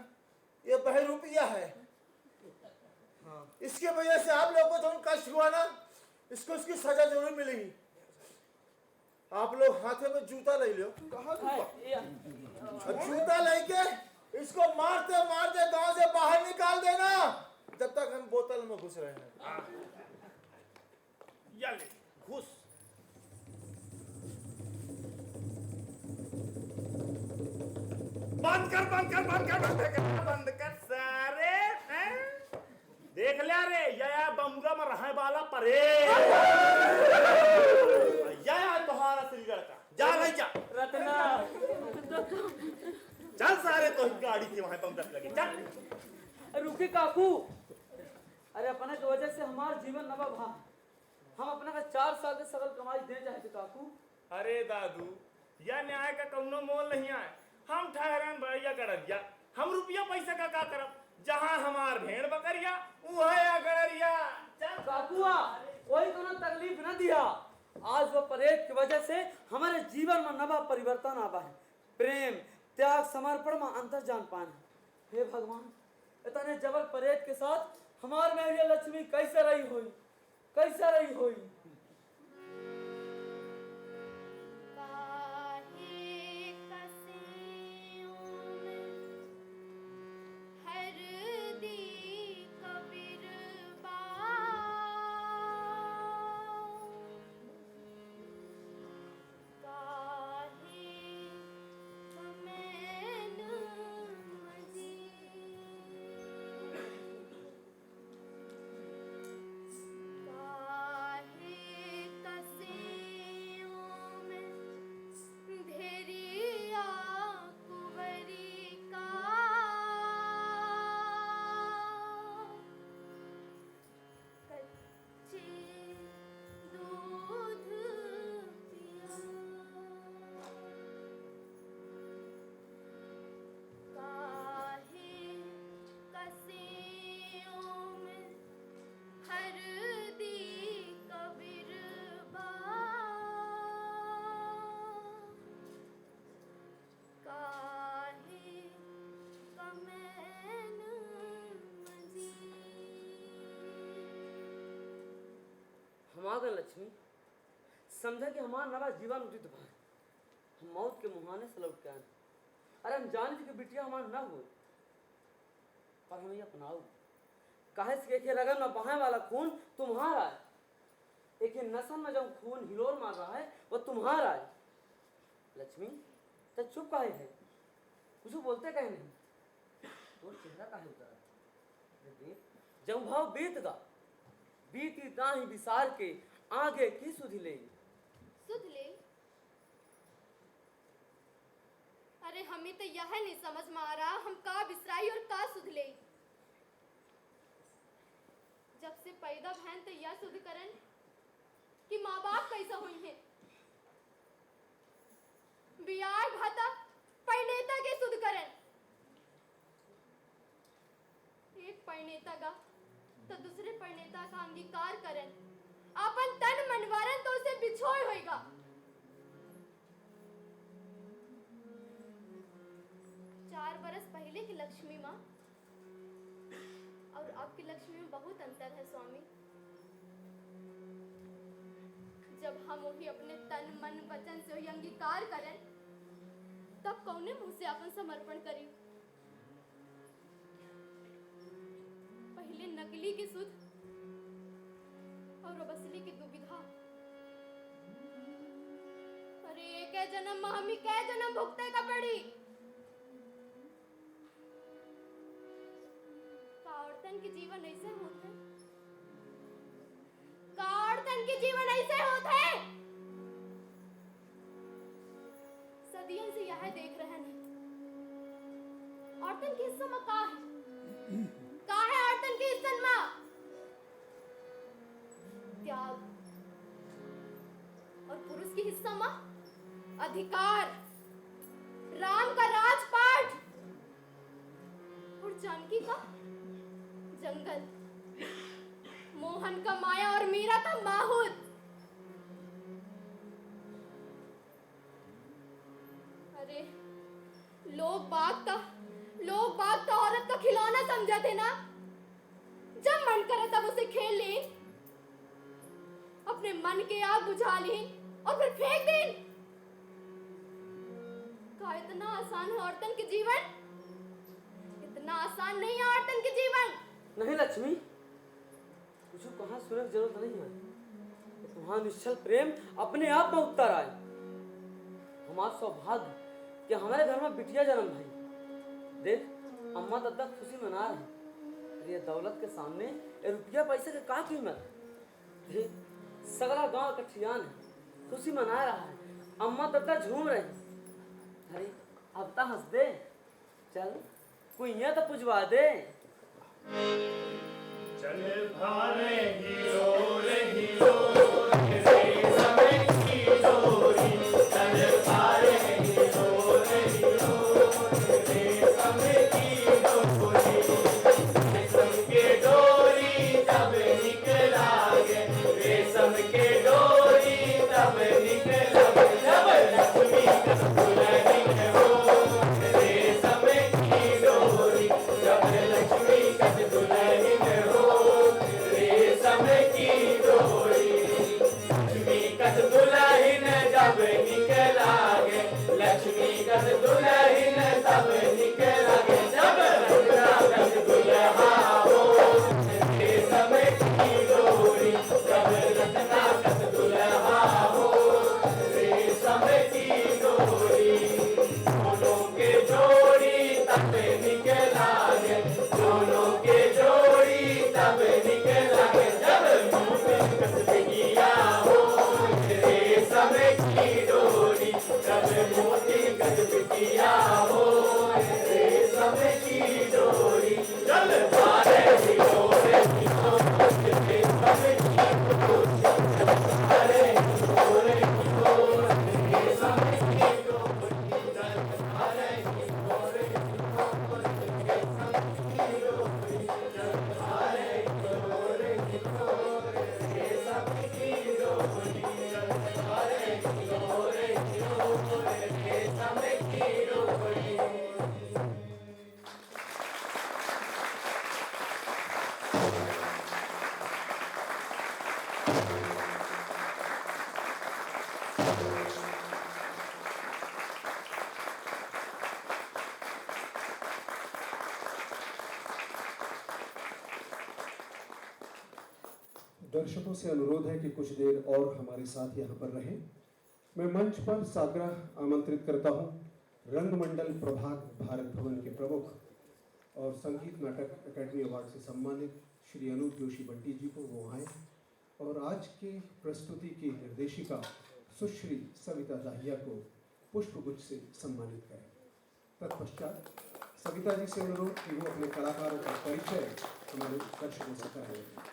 ये बहरूपिया है। इसके वजह से आप लोगों को जो कष्ट हुआ ना, इसको इसकी सजा जरूर मिलेगी। आप लोग हाथे में जूता ले लो, जूता लेके इसको मारते मारते गांव से बाहर निकाल देना जब तक हम बोतल में घुस रहे हैं। या ले घुस। बंद कर बंद कर बंद कर बंद कर बंद कर सारे हैं? देख लिया रे या बमुरा में रहने वाला परे या तुम्हारा असली लड़का जा नहीं जा रत्ना चल सारे तो गाड़ी थी वहां पंप लगे चल। रुकी काकू, अरे अपने की वजह से हमारा जीवन नवा भा, हम अपना का 4 साल के सकल कमाई दे चाहते काकू। अरे दादू या न्याय का कौनो मोल नहीं आए, हम ठहरान बढ़िया कर दिया, हम रुपया पैसा का करब, जहां हमार भेड़ बकरिया वो है अगड़रिया। चल काकुआ कोई तो ना तकलीफ न दिया। आज वो परेड की वजह से हमारे जीवन में नवा परिवर्तन आवा है। प्रेम त्याग समर्पण में अंतर जान पाए। हे भगवान इतने जबर परेड के साथ हमार मेरी लक्ष्मी कैसे रही हुई, कैसे रही हुई। हमारा लक्ष्मी समझा कि हमारा नवा जीवन उदित भा। हम मौत के मुहाने से लौट के आए। अरे हम जान थी कि बिटिया हमारा न हो, पर हम ये अपनाओ काहे से के रगन में बहाने वाला खून तुम्हारा है। एक नसन में जो खून हिलोर मार रहा है वो तुम्हारा है। लक्ष्मी तो चुप काहे है, कुछ बोलते कहे नहीं। तो चेहरा काहे उतरा? जब भाव बीत गा बीती दाही विसार के आगे की सुध ले। सुध ले? अरे हमें तो यह नहीं समझ में आ रहा हम का बिसराई और का सुध ले। जब से पैदा भैन तो यह सुध करन कि माँ बाप कैसा हुई है। बियाह भाता परिणेता के सुध करन। एक परिणेता का तो दूसरे परिणेता का अंगीकार करन। अपन तन मनवारन तो उसे बिछोय होएगा। चार बरस पहले की लक्ष्मी माँ और अब की लक्ष्मी में बहुत अंतर है स्वामी। जब हम वही अपने तन मन वचन से वही अंगीकार करें तब कौने मुंह से अपन समर्पण करी। पहले नकली की सुध और अब असली की दुविधा। अरे एक जन्म में हम कै जन्म भुगते का पड़ी। औरतन के जीवन ऐसे होते हैं, औरतन के जीवन ऐसे होते हैं। सदियों से यह देख रहे हैं औरतन के हिस्सा में का है औरतन के हिस्सा में त्याग और पुरुष के हिस्सा में अधिकार, राम का राजपाट और जानकी का जंगल, मोहन का माया और मीरा का माहौल। अरे लोग बाग का औरत का खिलौना समझा थे ना। जब मन करे तब उसे खेल ली, अपने मन के आग बुझा ली और फिर फेंक दी। का इतना आसान है औरतन के जीवन? इतना आसान नहीं है औरतन के जीवन। नहीं लक्ष्मी, कुछ कहाँ सुनने की जरूरत नहीं है। तुम्हारा निश्चल प्रेम अपने आप में उत्तर आए। हमारा सौभाग्य कि हमारे घर में बिटिया जन्म भाई। देख अम्मा दादा खुशी मना रहे। ये दौलत के सामने ये रुपया पैसे के का कीमत। देख सगला गांव का ठियान है, खुशी मना रहा है। अम्मा दादा झूम रहे। अरे अब तो हंस दे, चल कुइया तो पुजवा दे। चल भारे हीरो रे हीरो रे समय की डोरी। चल भारे हीरो रे हीरो रे समय की डोरी। रेशम के डोरी दर्शकों से अनुरोध है कि कुछ देर और हमारे साथ यहाँ पर रहें। मैं मंच पर साग्रह आमंत्रित करता हूँ रंगमंडल प्रभाग भारत भवन के प्रमुख और संगीत नाटक अकेडमी अवार्ड से सम्मानित श्री अनूप जोशी बंटी जी को। वो आए और आज की प्रस्तुति की निर्देशिका सुश्री सविता दाहिया को पुष्पगुच्छ से सम्मानित करें। तत्पश्चात सविता जी से अनुरोध कि वो अपने कलाकारों का परिचय हमारे दर्शकों से कराएंगे।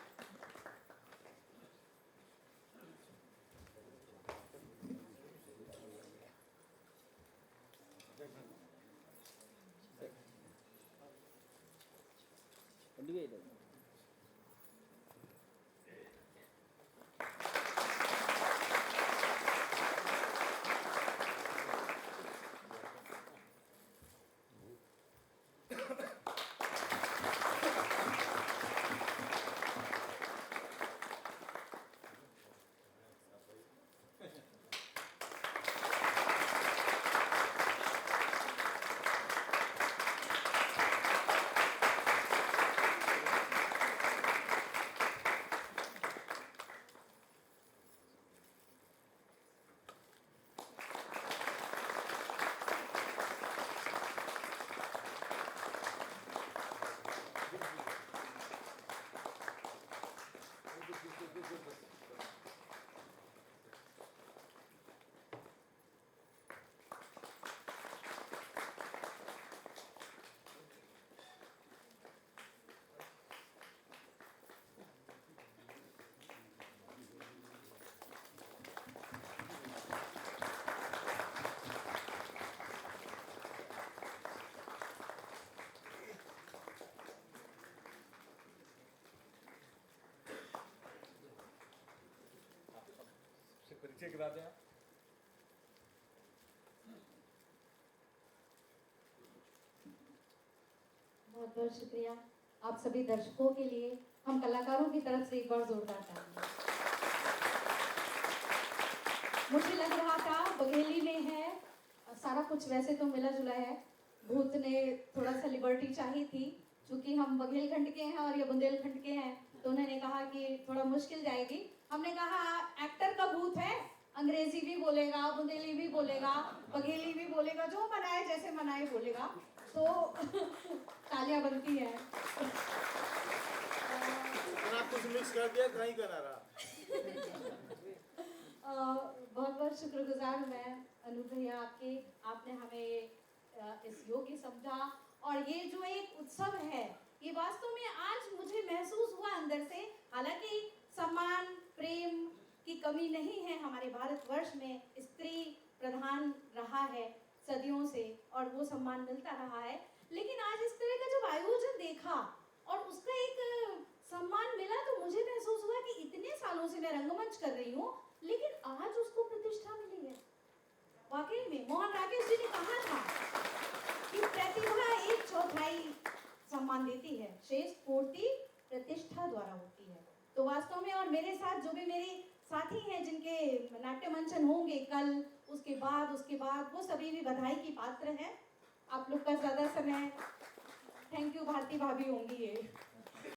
परिचय करा दें आप। बहुत बहुत शुक्रिया आप सभी दर्शकों के लिए। हम कलाकारों की तरफ से एक बार जोरदार तालियां। मुझे लग रहा था बघेली में है सारा कुछ वैसे तो मिला जुला है। भूत ने थोड़ा सा लिबर्टी चाहिए थी, क्योंकि हम बघेलखंड के हैं और ये बुंदेलखंड के हैं, तो उन्होंने कहा कि थोड़ा मुश्किल जाएगी। हमने कहा एक्टर का भूत है, अंग्रेजी भी बोलेगा, बुंदेली भी बोलेगा, बघेली भी बोलेगा, जो मनाए जैसे मनाए बोलेगा, तो तालियां बनती है। कुछ मिक्स कर दिया, कहीं का ना रहा। बहुत बहुत शुक्रगुजार मैं अनूप भैया आपके, आपने हमें इस योग्य समझा। और ये जो एक उत्सव है, ये वास्तव में आज मुझे महसूस हुआ अंदर से। हालांकि सम्मान प्रेम की कमी नहीं है, हमारे भारतवर्ष में स्त्री प्रधान रहा है सदियों से और वो सम्मान मिलता रहा है, लेकिन आज इस तरह का जब आयोजन देखा और उसका एक सम्मान मिला, तो मुझे महसूस हुआ कि इतने सालों से मैं रंगमंच कर रही हूँ, लेकिन आज उसको प्रतिष्ठा मिली है। वाकई में मोहन राकेश जी ने कहा था कि प्रतिभा 1/4 सम्मान देती है, शेष पूर्ति प्रतिष्ठा द्वारा होती है। तो वास्तव में, और मेरे साथ जो भी मेरे साथी हैं जिनके नाट्य मंचन होंगे कल, उसके बाद वो सभी भी बधाई की पात्र हैं। आप लोग का ज़्यादा समय, थैंक यू, भारती भाभी होंगी ये।